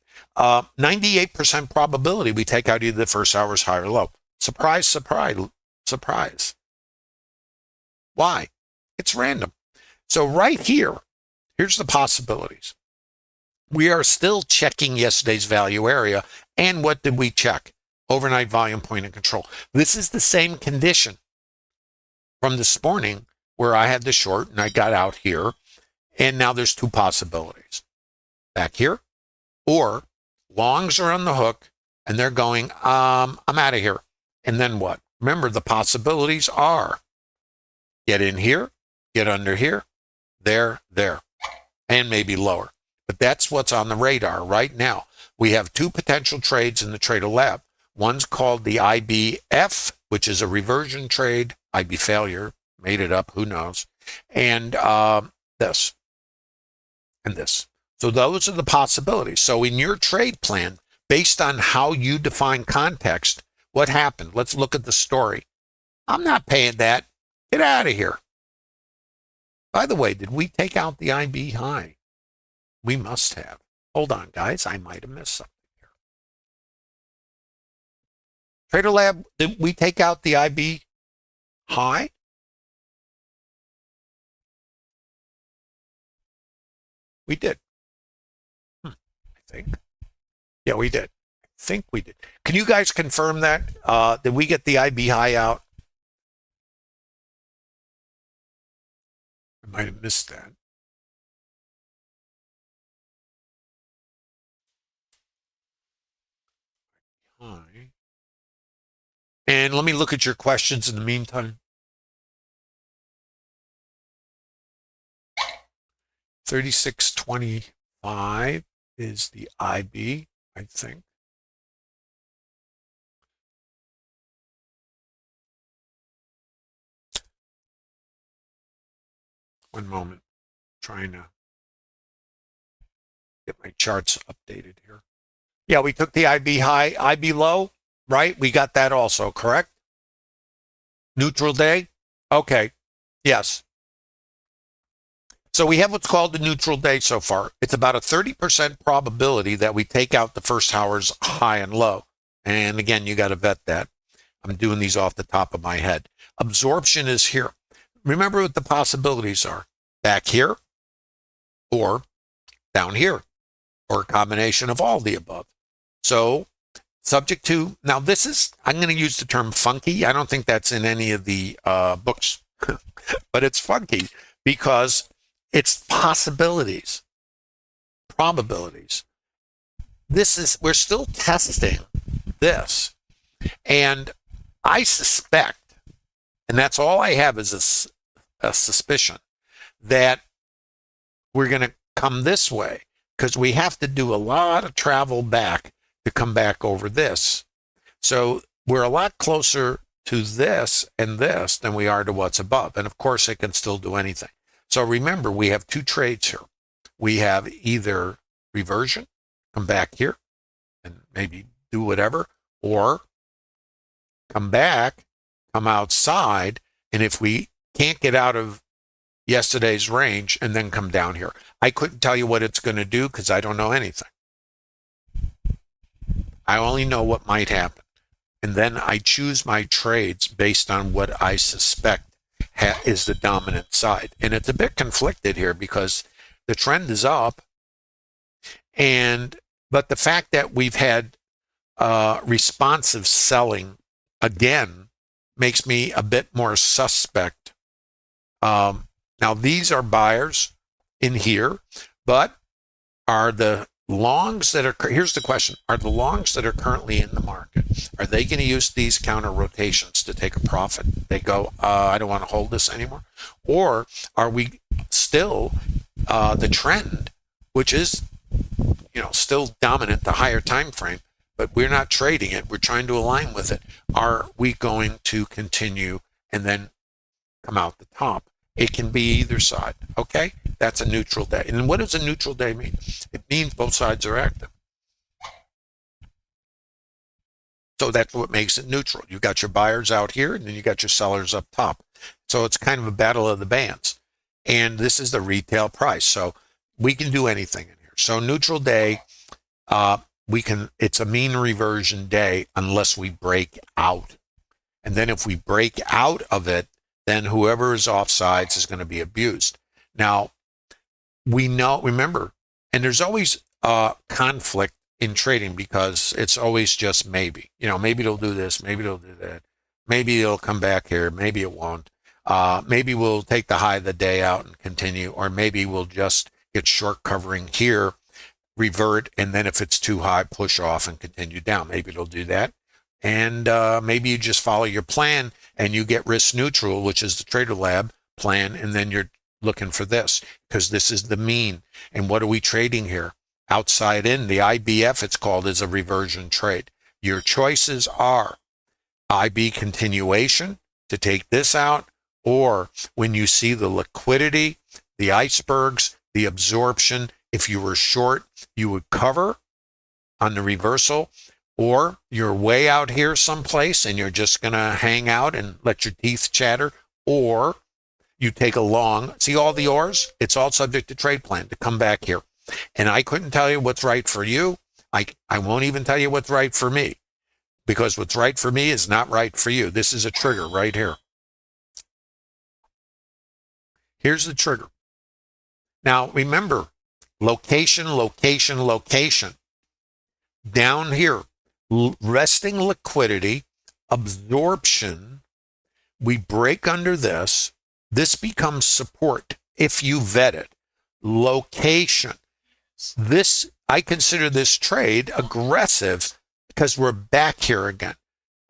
98% probability we take out either the first hour's high or low. Surprise, surprise, surprise. Why? It's random. So right here, here's the possibilities. We are still checking yesterday's value area. And what did we check? Overnight volume point of control. This is the same condition from this morning where I had the short and I got out here. And now there's two possibilities. Back here, or longs are on the hook and they're going, I'm out of here. And then what? Remember, the possibilities are get in here, get under here, there, and maybe lower. but that's what's on the radar right now. We have two potential trades in the Trader Lab. One's called the IBF, which is a reversion trade. IB failure, made it up, who knows. And this and this. So those are the possibilities. So in your trade plan, based on how you define context, what happened? Let's look at the story. I'm not paying that. Get out of here. By the way, did we take out the IB high? We must have. Hold on, guys. I might have missed something here. Trader Lab, did we take out the IB high? We did. I think. Yeah, we did. I think we did. Can you guys confirm that? Did we get the IB high out? I might have missed that. High. And let me look at your questions in the meantime. 3625 is the IB, I think. One moment. Trying to get my charts updated here. Yeah, we took the IB high, IB low, right? We got that also, correct? Neutral day? Okay. Yes. So we have what's called the neutral day so far. It's about a 30% probability that we take out the first hour's high and low. And again, you got to vet that. I'm doing these off the top of my head. Absorption is here. Remember what the possibilities are. Back here or down here or a combination of all the above. So subject to, now this is, I'm going to use the term funky. I don't think that's in any of the books, but it's funky because it's possibilities, probabilities. This is, we're still testing this. And I suspect, and that's all I have is a suspicion, that we're going to come this way because we have to do a lot of travel back to come back over this. So we're a lot closer to this and this than we are to what's above. And of course, it can still do anything. So remember, we have two trades here. We have either reversion, come back here and maybe do whatever, or come back, come outside, and if we can't get out of yesterday's range and then come down here. I couldn't tell you what it's going to do because I don't know anything. I only know what might happen. And then I choose my trades based on what I suspect is the dominant side. And it's a bit conflicted here because the trend is up. But the fact that we've had responsive selling again makes me a bit more suspect. Now, these are buyers in here, but are the longs that are, here's the question, are the longs that are currently in the market, are they going to use these counter rotations to take a profit? They go, I don't want to hold this anymore. Or are we still the trend, which is, still dominant, the higher time frame, but we're not trading it. We're trying to align with it. Are we going to continue and then come out the top? It can be either side, okay? That's a neutral day. And what does a neutral day mean? It means both sides are active. So that's what makes it neutral. You've got your buyers out here, and then you got your sellers up top. So it's kind of a battle of the bands. And this is the retail price. So we can do anything in here. So neutral day, it's a mean reversion day unless we break out. And then if we break out of it, then whoever is offsides is going to be abused. Now, we know, remember, and there's always conflict in trading because it's always just maybe. Maybe it'll do this, maybe it'll do that. Maybe it'll come back here, maybe it won't. Maybe we'll take the high of the day out and continue, or maybe we'll just get short covering here, revert, and then if it's too high, push off and continue down. Maybe it'll do that. And maybe you just follow your plan and you get risk neutral, which is the Trader Lab plan, and then you're looking for this because this is the mean. And what are we trading here? Outside in. The IBF, it's called, is a reversion trade. Your choices are IB continuation to take this out, or when you see the liquidity, the icebergs, the absorption, if you were short, you would cover on the reversal, or you're way out here someplace and you're just going to hang out and let your teeth chatter, or you take a long. See all the ors? It's all subject to trade plan to come back here. And I couldn't tell you what's right for you. I won't even tell you what's right for me, because what's right for me is not right for you. This is a trigger right here. Here's the trigger. Now, remember, location, location, location. Down here, resting liquidity, absorption. We break under this. This becomes support if you vet it. Location. This, I consider this trade aggressive because we're back here again.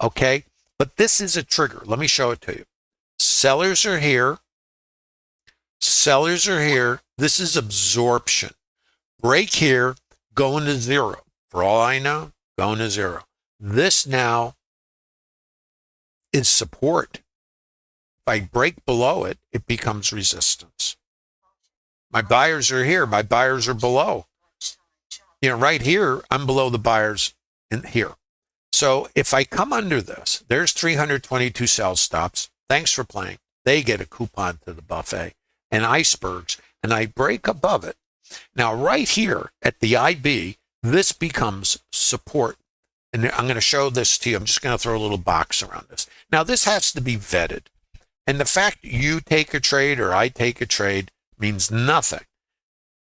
Okay? But this is a trigger. Let me show it to you. Sellers are here. Sellers are here. This is absorption. Break here, going to zero. For all I know, going to zero. This now is support. If I break below it, it becomes resistance. My buyers are here. My buyers are below. You know, right here, I'm below the buyers in here. So if I come under this, there's 322 sell stops. Thanks for playing. They get a coupon to the buffet and icebergs, and I break above it. Now, right here at the IB, this becomes support. And I'm going to show this to you. I'm just going to throw a little box around this. Now, this has to be vetted. And the fact you take a trade or I take a trade means nothing.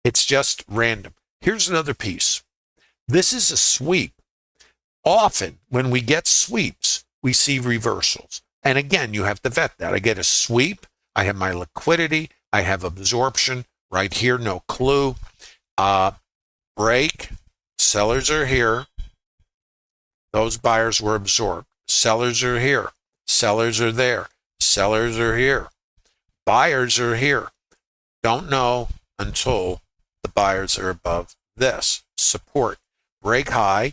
It's just random. Here's another piece. This is a sweep. Often, when we get sweeps, we see reversals. And again, you have to vet that. I get a sweep. I have my liquidity. I have absorption. Right here, no clue. Break. Sellers are here. Those buyers were absorbed. Sellers are here. Sellers are there. Sellers are here. Buyers are here. Don't know until the buyers are above this. Support. Break high.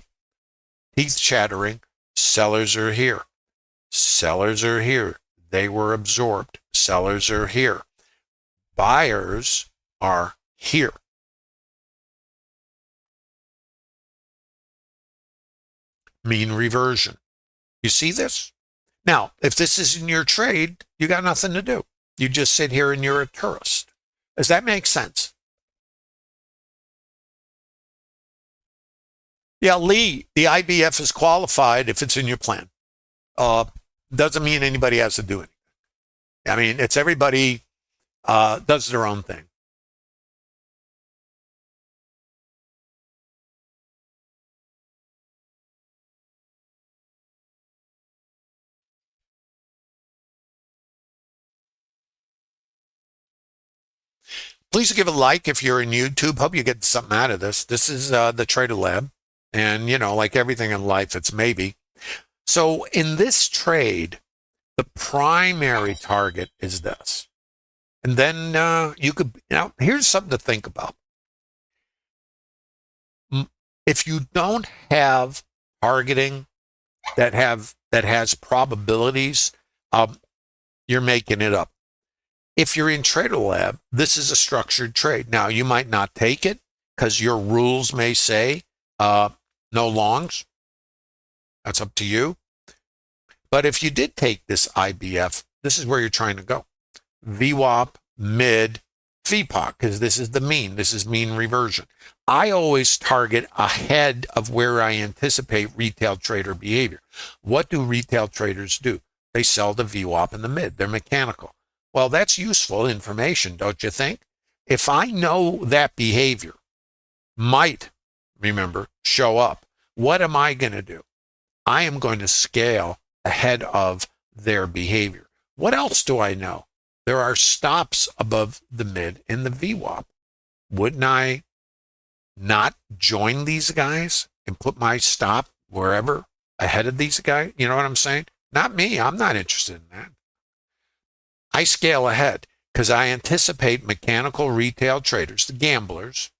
Teeth chattering. Sellers are here. Sellers are here. They were absorbed. Sellers are here. Buyers are here. Mean reversion. You see this? Now, if this is in your trade, you got nothing to do. You just sit here and you're a tourist. Does that make sense? Yeah, Lee, the IBF is qualified if it's in your plan. Doesn't mean anybody has to do anything. I mean, it's everybody does their own thing. Please give a like if you're in YouTube. Hope you get something out of this. This is the Trader Lab. And, you know, like everything in life, it's maybe. So in this trade, the primary target is this. And then you could, now, here's something to think about. If you don't have targeting that has probabilities, you're making it up. If you're in Trader Lab, this is a structured trade. Now, you might not take it because your rules may say no longs. That's up to you. But if you did take this IBF, this is where you're trying to go. VWAP, mid, VPOC, because this is the mean. This is mean reversion. I always target ahead of where I anticipate retail trader behavior. What do retail traders do? They sell the VWAP in the mid. They're mechanical. Well, that's useful information, don't you think? If I know that behavior might, remember, show up, what am I going to do? I am going to scale ahead of their behavior. What else do I know? There are stops above the mid in the VWAP. Wouldn't I not join these guys and put my stop wherever ahead of these guys? You know what I'm saying? Not me. I'm not interested in that. I scale ahead. because I anticipate mechanical retail traders, the gamblers,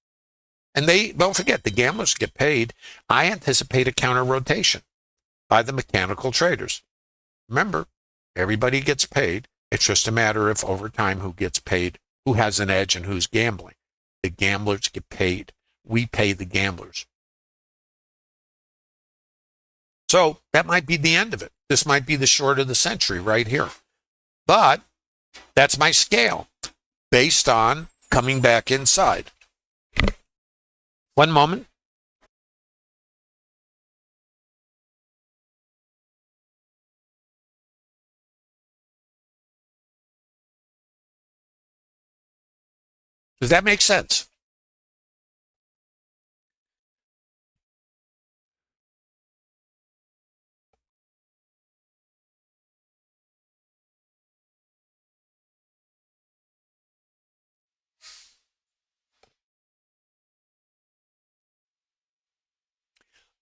and they don't forget the gamblers get paid. I anticipate a counter rotation by the mechanical traders. Remember, everybody gets paid. It's just a matter of over time who gets paid, who has an edge, and who's gambling. The gamblers get paid. We pay the gamblers. So that might be the end of it. This might be the short of the century right here. But that's my scale based on coming back inside. One moment. Does that make sense?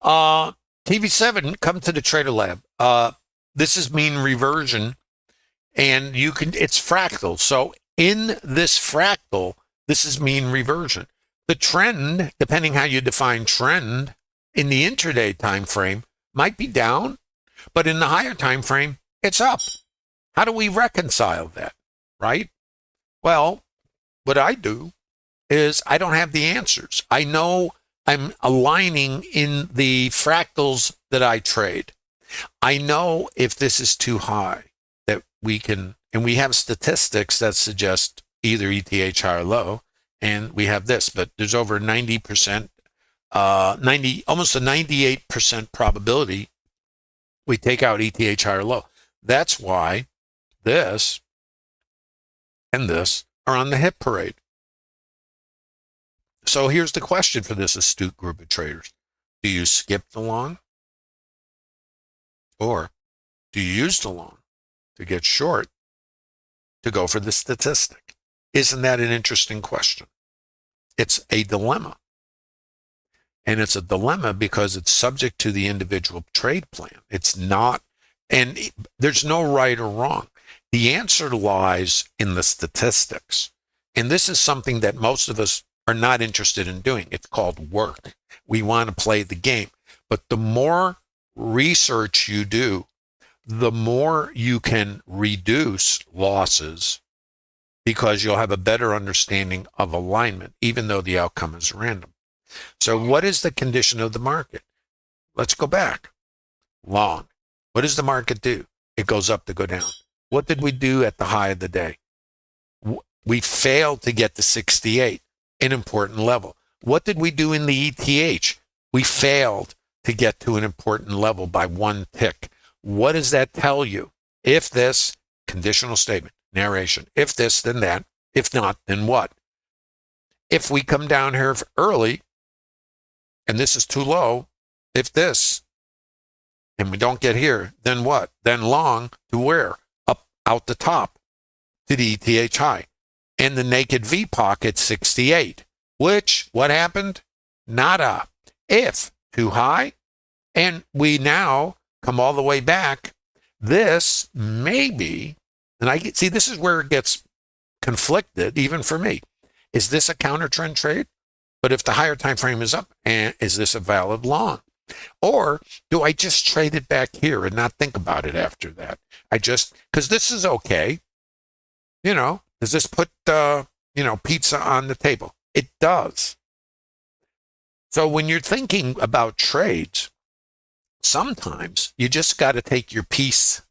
TV7, come to the Trader Lab. This is mean reversion, and it's fractal. So in this fractal, this is mean reversion. The trend, depending how you define trend, in the intraday time frame might be down, but in the higher time frame, it's up. How do we reconcile that, right? Well, what I do is I don't have the answers. I know I'm aligning in the fractals that I trade. I know if this is too high that we can, and we have statistics that suggest either ETH high or low, and we have this, but there's over 90%, almost a 98% probability we take out ETH high or low. That's why this and this are on the hit parade. So here's the question for this astute group of traders. Do you skip the long? Or do you use the long to get short to go for the statistic? Isn't that an interesting question? It's a dilemma. And it's a dilemma because it's subject to the individual trade plan. It's not, and there's no right or wrong. The answer lies in the statistics. And this is something that most of us are not interested in doing. It's called work. We want to play the game. But the more research you do, the more you can reduce losses because you'll have a better understanding of alignment, even though the outcome is random. So what is the condition of the market? Let's go back. Long. What does the market do? It goes up to go down. What did we do at the high of the day? We failed to get to 68, an important level. What did we do in the ETH? We failed to get to an important level by one tick. What does that tell you? If this, conditional statement, narration. If this, then that. If not, then what? If we come down here early, and this is too low, if this, and we don't get here, then what? Then long to where? Up, out the top, to the ETH high. And the naked VPOC at 68, which, what happened? Nada. If too high, and we now come all the way back, this may be, and I see this is where it gets conflicted, even for me. Is this a counter trend trade? But if the higher time frame is up, and is this a valid long? Or do I just trade it back here and not think about it after that? Because this is okay. You know, does this put, pizza on the table? It does. So when you're thinking about trades, sometimes you just got to take your piece.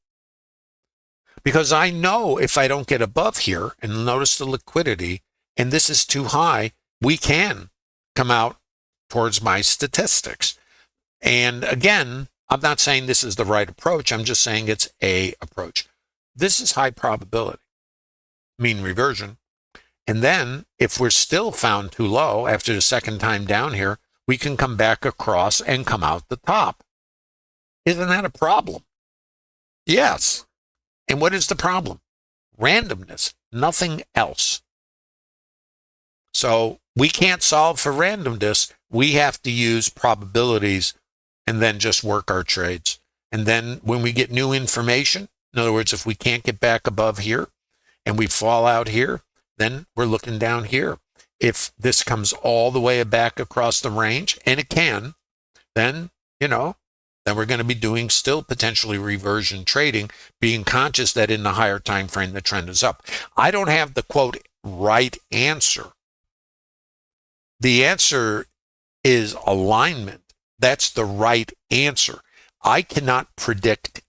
Because I know if I don't get above here, and notice the liquidity, and this is too high, we can come out towards my statistics. And again, I'm not saying this is the right approach. I'm just saying it's a approach. This is high probability, mean reversion. And then if we're still found too low after the second time down here, we can come back across and come out the top. Isn't that a problem? Yes. And what is the problem? Randomness, nothing else. So we can't solve for randomness. We have to use probabilities and then just work our trades. And then when we get new information, in other words, if we can't get back above here and we fall out here, then we're looking down here. If this comes all the way back across the range, and it can, then, then we're going to be doing still potentially reversion trading, being conscious that in the higher time frame, the trend is up. I don't have the quote right answer. The answer is alignment. That's the right answer. I cannot predict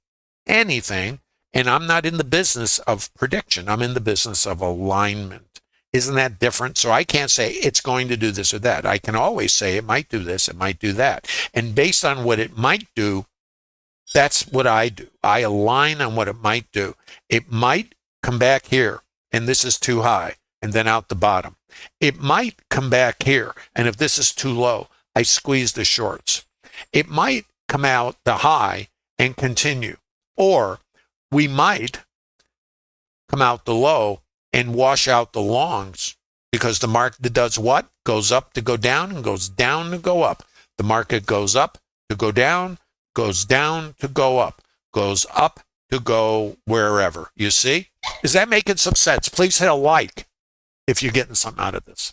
anything, and I'm not in the business of prediction. I'm in the business of alignment. Isn't that different? So I can't say it's going to do this or that. I can always say it might do this, it might do that. And based on what it might do, that's what I do. I align on what it might do. It might come back here, and this is too high, and then out the bottom. It might come back here, and if this is too low, I squeeze the shorts. It might come out the high and continue. Or we might come out the low and wash out the longs, because the market does what? Goes up to go down and goes down to go up. The market goes up to go down, goes down to go up, goes up to go wherever. You see? Is that making some sense? Please hit a like if you're getting something out of this.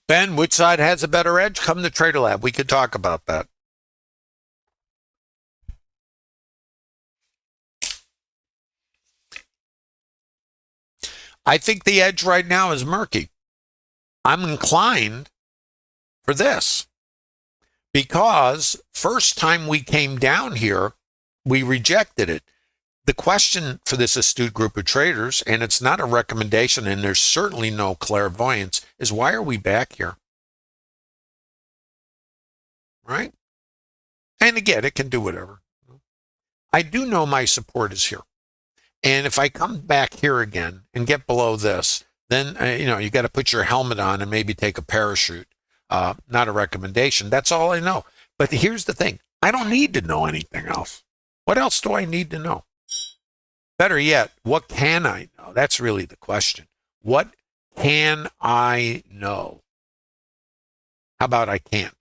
Ben, which side has a better edge? Come to Trader Lab. We could talk about that. I think the edge right now is murky. I'm inclined for this because first time we came down here, we rejected it. The question for this astute group of traders, and it's not a recommendation, and there's certainly no clairvoyance, is why are we back here? Right? And again, it can do whatever. I do know my support is here. And if I come back here again and get below this, then, you got to put your helmet on and maybe take a parachute. Not a recommendation. That's all I know. But here's the thing. I don't need to know anything else. What else do I need to know? Better yet, what can I know? That's really the question. What can I know? How about I can't?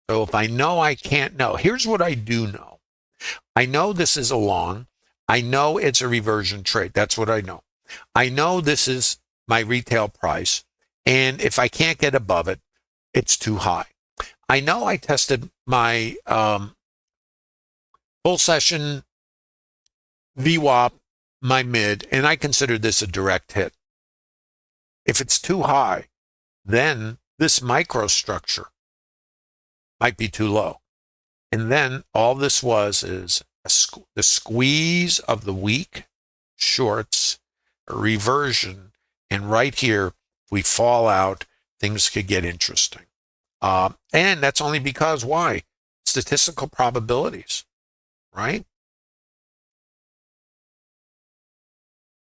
So if I know I can't know, here's what I do know. I know this is a long. I know it's a reversion trade. That's what I know. I know this is my retail price. And if I can't get above it, it's too high. I know I tested my full session VWAP, my mid, and I consider this a direct hit. If it's too high, then this microstructure might be too low. And then all this is the squeeze of the weak shorts, a reversion, and right here, if we fall out, things could get interesting. And that's only because why? Statistical probabilities, right?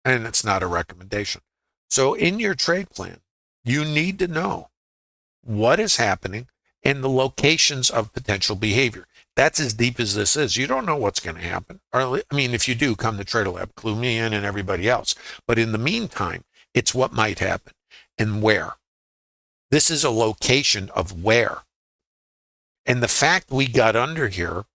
And it's not a recommendation. So in your trade plan, you need to know what is happening and the locations of potential behavior. That's as deep as this is. You don't know what's going to happen. Or, if you do, come to Trader Lab, clue me in and everybody else. But in the meantime, it's what might happen and where. This is a location of where. And the fact we got under here,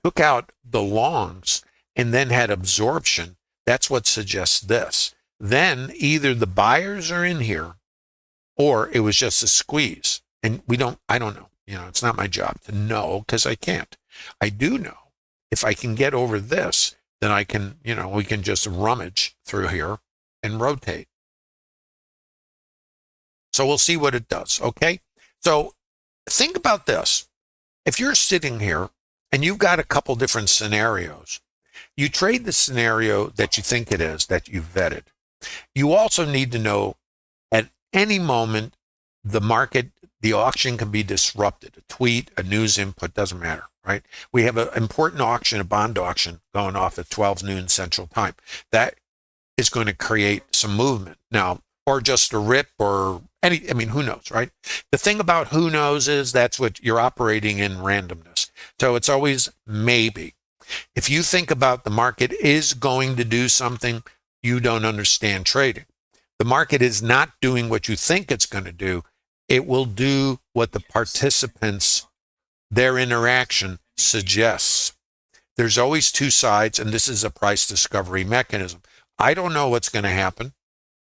took out the longs, and then had absorption, that's what suggests this. Then either the buyers are in here or it was just a squeeze. And I don't know. It's not my job to know because I can't. I do know if I can get over this, then I can, we can just rummage through here and rotate. So we'll see what it does. Okay. So think about this. If you're sitting here and you've got a couple different scenarios, you trade the scenario that you think it is, that you've vetted. You also need to know at any moment the market, the auction can be disrupted. A tweet, a news input, doesn't matter, right? We have an important auction, a bond auction going off at 12 noon Central Time. That is going to create some movement now, or just a rip or who knows, right? The thing about who knows is that's what you're operating in randomness. So it's always maybe. If you think about the market is going to do something, you don't understand trading. The market is not doing what you think it's going to do. It will do what the participants, their interaction suggests. There's always two sides, and this is a price discovery mechanism. I don't know what's going to happen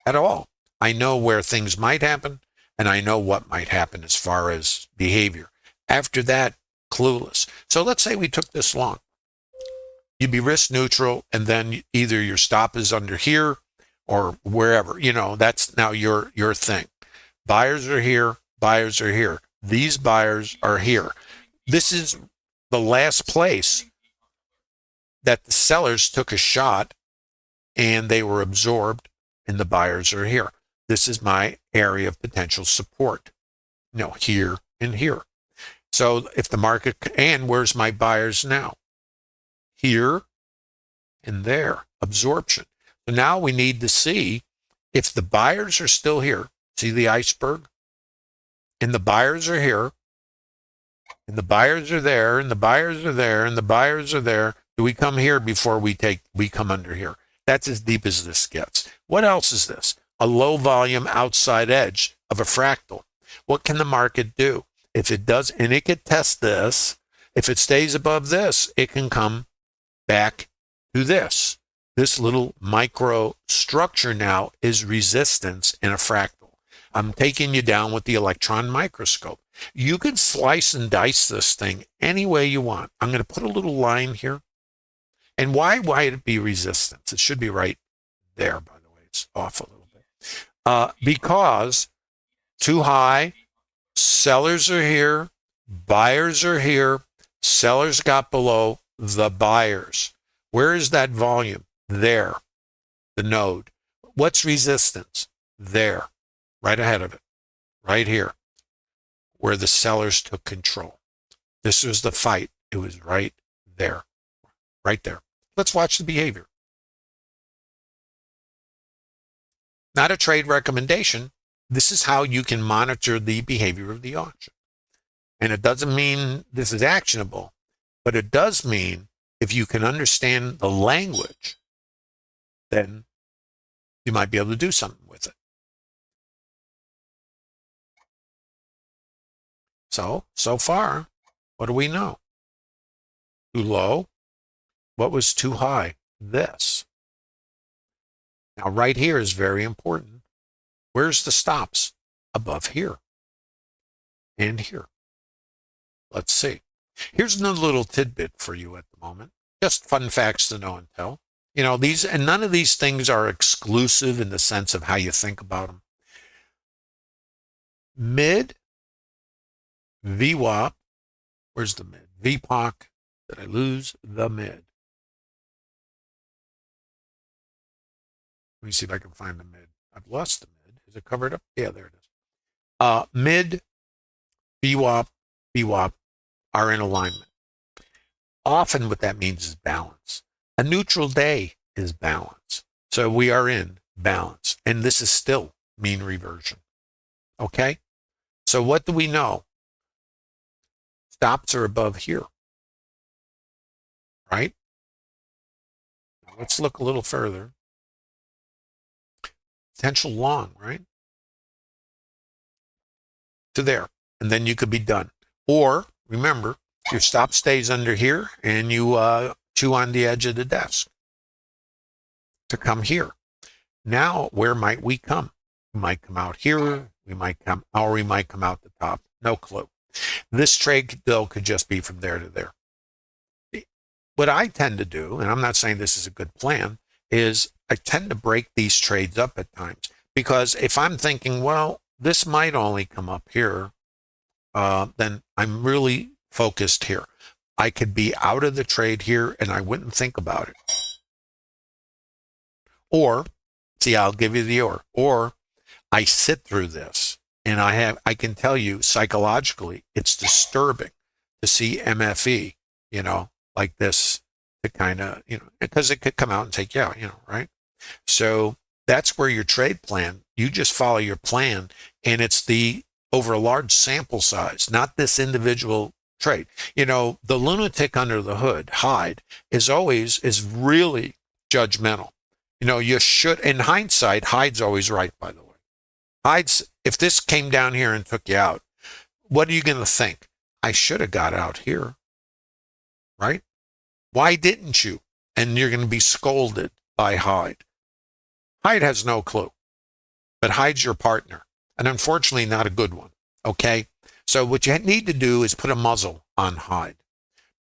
at all. I know where things might happen, and I know what might happen as far as behavior. After that, clueless. So let's say we took this long. You'd be risk neutral, and then either your stop is under here or wherever. That's now your thing. Buyers are here. Buyers are here. These buyers are here. This is the last place that the sellers took a shot and they were absorbed, and the buyers are here. This is my area of potential support. Here and here. So if the market, and where's my buyers now? Here and there, absorption. So now we need to see if the buyers are still here. See the iceberg? And the buyers are here, and the buyers are there, and the buyers are there, and the buyers are there. Do we come here before we come under here? That's as deep as this gets. What else is this? A low volume outside edge of a fractal. What can the market do? If it does, and it could test this, if it stays above this, it can come back to this. This little microstructure now is resistance in a fractal. I'm taking you down with the electron microscope. You can slice and dice this thing any way you want. I'm going to put a little line here. And why would it be resistance? It should be right there, by the way. It's off a little bit. Because too high, sellers are here, buyers are here, sellers got below the buyers. Where is that volume? There, the node. What's resistance? There, right ahead of it, right here, where the sellers took control. This was the fight. It was right there, right there. Let's watch the behavior. Not a trade recommendation. This is how you can monitor the behavior of the auction. And it doesn't mean this is actionable, but it does mean if you can understand the language, then you might be able to do something with it. So far, what do we know? Too low. What was too high? This. Now, right here is very important. Where's the stops? Above here and here. Let's see. Here's another little tidbit for you at the moment. Just fun facts to know and tell. These, and none of these things are exclusive in the sense of how you think about them. Mid, VWAP, where's the mid? VPOC, did I lose the mid? Let me see if I can find the mid. I've lost the mid. Is it covered up? Yeah, there it is. Mid, VWAP are in alignment. Often what that means is balance. A neutral day is balance. So we are in balance. And this is still mean reversion. Okay? So what do we know? Stops are above here. Right? Now let's look a little further. Potential long, right? To there. And then you could be done. Or, remember, your stop stays under here and you chew on the edge of the desk to come here. Now, where might we come? We might come out here. We might come out the top. No clue. This trade, though, could just be from there to there. What I tend to do, and I'm not saying this is a good plan, is I tend to break these trades up at times. Because if I'm thinking, well, this might only come up here, then I'm really focused here. I could be out of the trade here and I wouldn't think about it. Or, see, I'll give you the or I sit through this and I can tell you psychologically, it's disturbing to see MFE, like this, to kind of, because it could come out and take you out, right? So that's where your trade plan, you just follow your plan, and it's over a large sample size, not this individual trade. You know, the lunatic under the hood, Hyde, is really judgmental. You know, you should, in hindsight, Hyde's always right, by the way. Hyde's, if this came down here and took you out, what are you going to think? I should have got out here, right? Why didn't you? And you're going to be scolded by Hyde. Hyde has no clue, but Hyde's your partner, and unfortunately not a good one, okay? So what you need to do is put a muzzle on Hyde.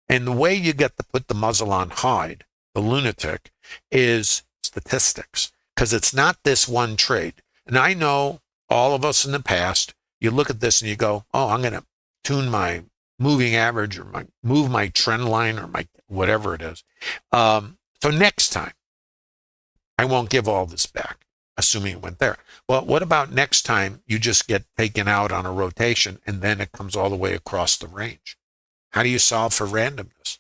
And the way you get to put the muzzle on Hyde, the lunatic, is statistics, because it's not this one trade. And I know all of us in the past, you look at this and you go, oh, I'm going to tune my moving average or move my trend line or my whatever it is. So next time, I won't give all this back, assuming it went there. Well, what about next time you just get taken out on a rotation and then it comes all the way across the range? How do you solve for randomness?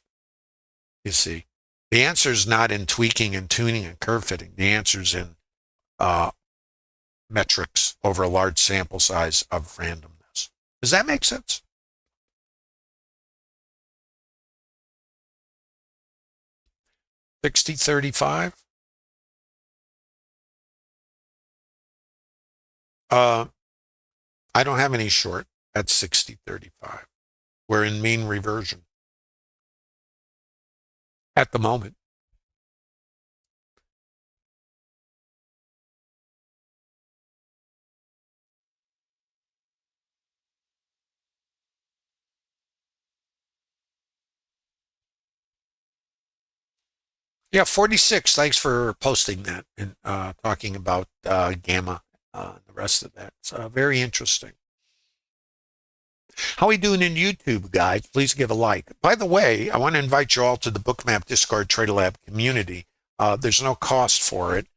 You see, the answer is not in tweaking and tuning and curve fitting. The answer is in metrics over a large sample size of randomness. Does that make sense? $60.35. I don't have any short at $60.35. We're in mean reversion at the moment. Yeah, 46. Thanks for posting that and talking about gamma and the rest of that. It's very interesting. How are we doing in YouTube, guys? Please give a like. By the way, I want to invite you all to the Bookmap Discord Trader Lab community. There's no cost for it.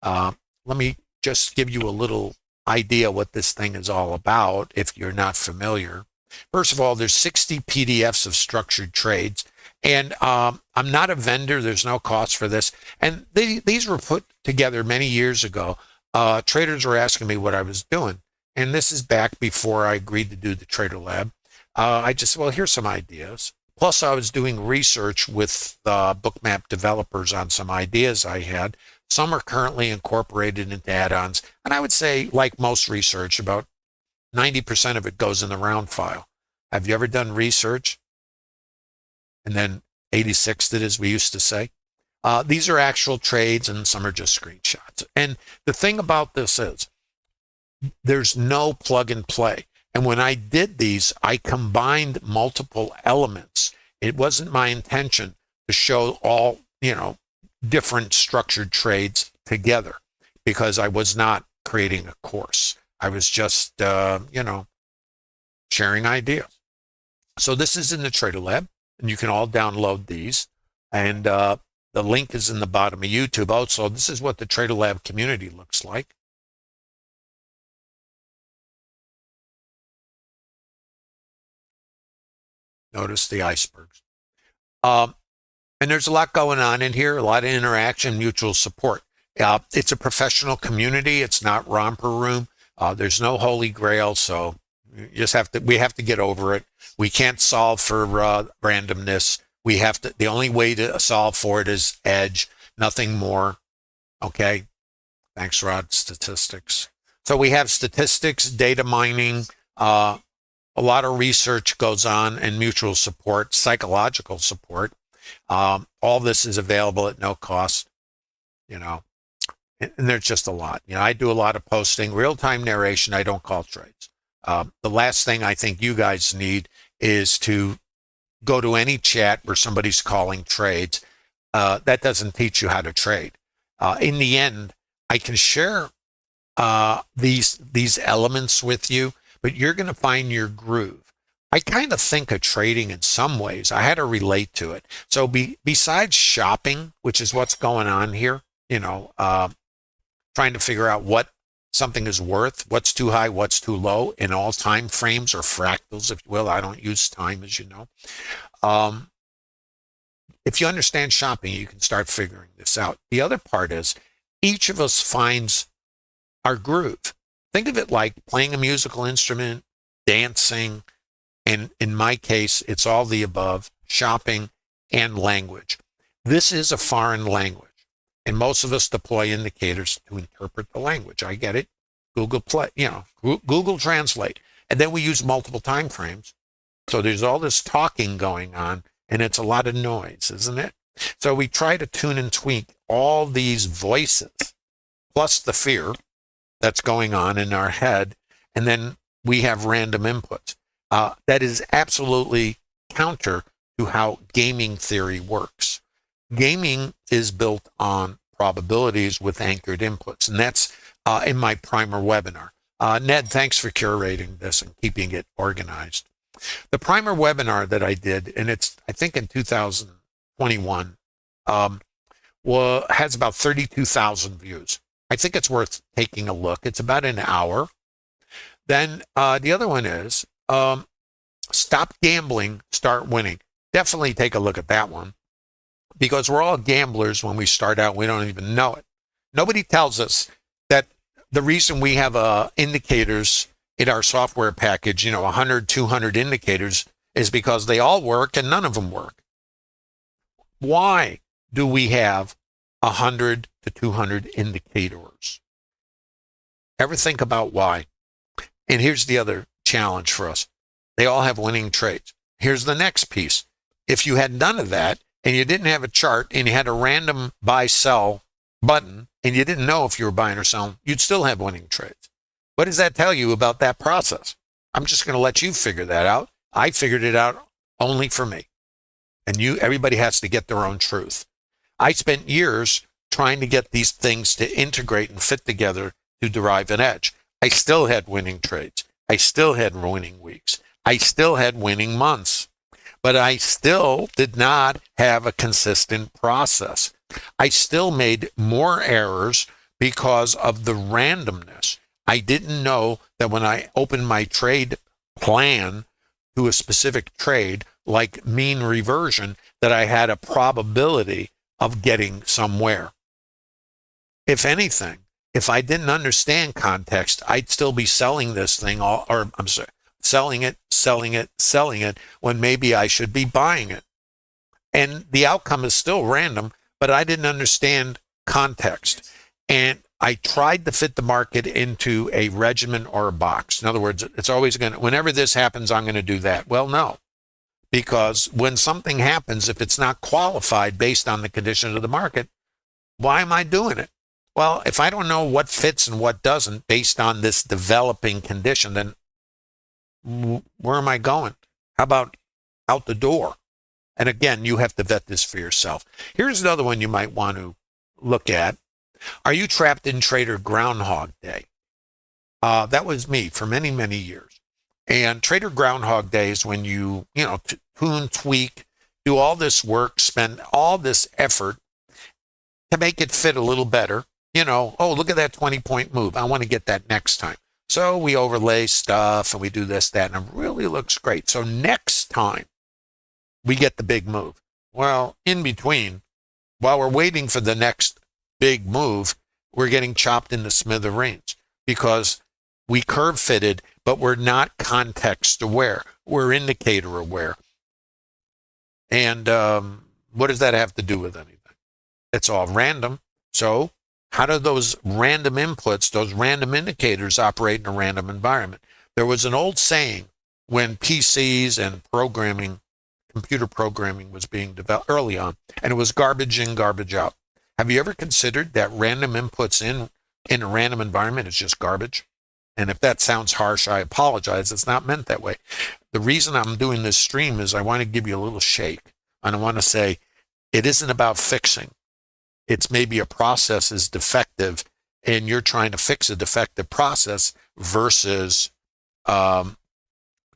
Let me just give you a little idea what this thing is all about if you're not familiar. First of all, there's 60 PDFs of structured trades. And I'm not a vendor. There's no cost for this. And these were put together many years ago. Traders were asking me what I was doing. And this is back before I agreed to do the Trader Lab. I just, well, here's some ideas. Plus, I was doing research with Bookmap developers on some ideas I had. Some are currently incorporated into add-ons. And I would say, like most research, about 90% of it goes in the round file. Have you ever done research? And then 86 did, as we used to say. These are actual trades and some are just screenshots. And the thing about this is there's no plug and play. And when I did these, I combined multiple elements. It wasn't my intention to show all, different structured trades together because I was not creating a course. I was just, sharing ideas. So this is in the Trader Lab. And you can all download these. And the link is in the bottom of YouTube. Also, this is what the Trader Lab community looks like. Notice the icebergs. And there's a lot going on in here, a lot of interaction, mutual support. It's a professional community. It's not romper room. There's no holy grail, so we have to get over it. We can't solve for randomness. The only way to solve for it is edge, nothing more. Okay. Thanks, Rod. Statistics. So we have statistics, data mining, a lot of research goes on, and mutual support, psychological support. All this is available at no cost, and there's just a lot. I do a lot of posting, real-time narration. I don't call trades. The last thing I think you guys need is to go to any chat where somebody's calling trades. That doesn't teach you how to trade. In the end, I can share these elements with you, but you're going to find your groove. I kind of think of trading in some ways. I had to relate to it. So besides shopping, which is what's going on here, trying to figure out what something is worth, what's too high, what's too low in all time frames or fractals, if you will. I don't use time, as you know. If you understand shopping, you can start figuring this out. The other part is each of us finds our groove. Think of it like playing a musical instrument, dancing, And in my case, it's all the above, shopping and language. This is a foreign language. And most of us deploy indicators to interpret the language. I get it. Google Translate. And then we use multiple time frames. So there's all this talking going on, and it's a lot of noise, isn't it? So we try to tune and tweak all these voices, plus the fear that's going on in our head, and then we have random inputs. That is absolutely counter to how gaming theory works. Gaming is built on probabilities with anchored inputs, and that's in my primer webinar. Ned, thanks for curating this and keeping it organized. The primer webinar that I did, and it's, I think, in 2021, has about 32,000 views. I think it's worth taking a look. It's about an hour. Then the other one is Stop Gambling, Start Winning. Definitely take a look at that one, because we're all gamblers when we start out. We don't even know it. Nobody tells us that the reason we have indicators in our software package, 100, 200 indicators, is because they all work and none of them work. Why do we have 100 to 200 indicators? Ever think about why? And here's the other challenge for us. They all have winning trades. Here's the next piece. If you had none of that, and you didn't have a chart, and you had a random buy-sell button, and you didn't know if you were buying or selling, you'd still have winning trades. What does that tell you about that process? I'm just going to let you figure that out. I figured it out only for me. And everybody has to get their own truth. I spent years trying to get these things to integrate and fit together to derive an edge. I still had winning trades. I still had winning weeks. I still had winning months. But I still did not have a consistent process. I still made more errors because of the randomness. I didn't know that when I opened my trade plan to a specific trade, like mean reversion, that I had a probability of getting somewhere. If anything, if I didn't understand context, I'd still be selling this thing, selling it, when maybe I should be buying it. And the outcome is still random, but I didn't understand context. And I tried to fit the market into a regimen or a box. In other words, it's always whenever this happens, I'm going to do that. Well, no, because when something happens, if it's not qualified based on the conditions of the market, why am I doing it? Well, if I don't know what fits and what doesn't based on this developing condition, then where am I going? How about out the door? And again, you have to vet this for yourself. Here's another one you might want to look at. Are you trapped in Trader Groundhog Day? That was me for many, many years. And Trader Groundhog Day is when you tune, tweak, do all this work, spend all this effort to make it fit a little better. Oh, look at that 20-point move. I want to get that next time. So we overlay stuff and we do this, that, and it really looks great. So next time we get the big move. Well, in between, while we're waiting for the next big move, we're getting chopped into smithereens because we curve fitted, but we're not context aware. We're indicator aware. And what does that have to do with anything? It's all random. So how do those random inputs, those random indicators operate in a random environment? There was an old saying when PCs and computer programming was being developed early on, and it was garbage in, garbage out. Have you ever considered that random inputs in a random environment is just garbage? And if that sounds harsh, I apologize. It's not meant that way. The reason I'm doing this stream is I want to give you a little shake. And I want to say it isn't about fixing. It's maybe a process is defective and you're trying to fix a defective process versus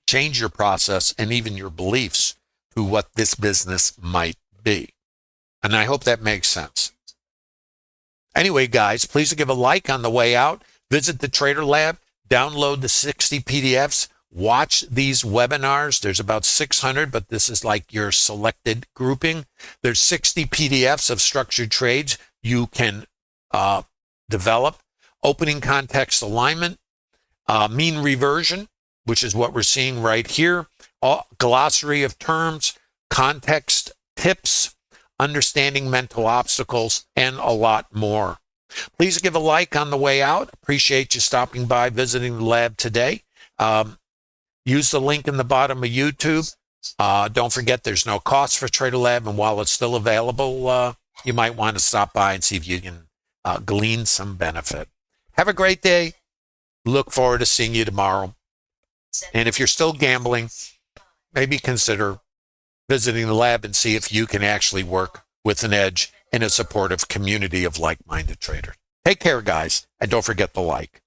change your process and even your beliefs to what this business might be. And I hope that makes sense. Anyway, guys, please give a like on the way out. Visit the Trader Lab, download the 60 PDFs, watch these webinars. There's about 600, but this is like your selected grouping. There's 60 PDFs of structured trades you can develop. Opening context alignment, mean reversion, which is what we're seeing right here. Glossary of terms, context, tips, understanding mental obstacles, and a lot more. Please give a like on the way out. Appreciate you stopping by, visiting the lab today. Use the link in the bottom of YouTube. Don't forget there's no cost for Trader Lab, and while it's still available, you might want to stop by and see if you can glean some benefit. Have a great day. Look forward to seeing you tomorrow. And if you're still gambling, maybe consider visiting the lab and see if you can actually work with an edge in a supportive community of like-minded traders. Take care, guys, and don't forget the like.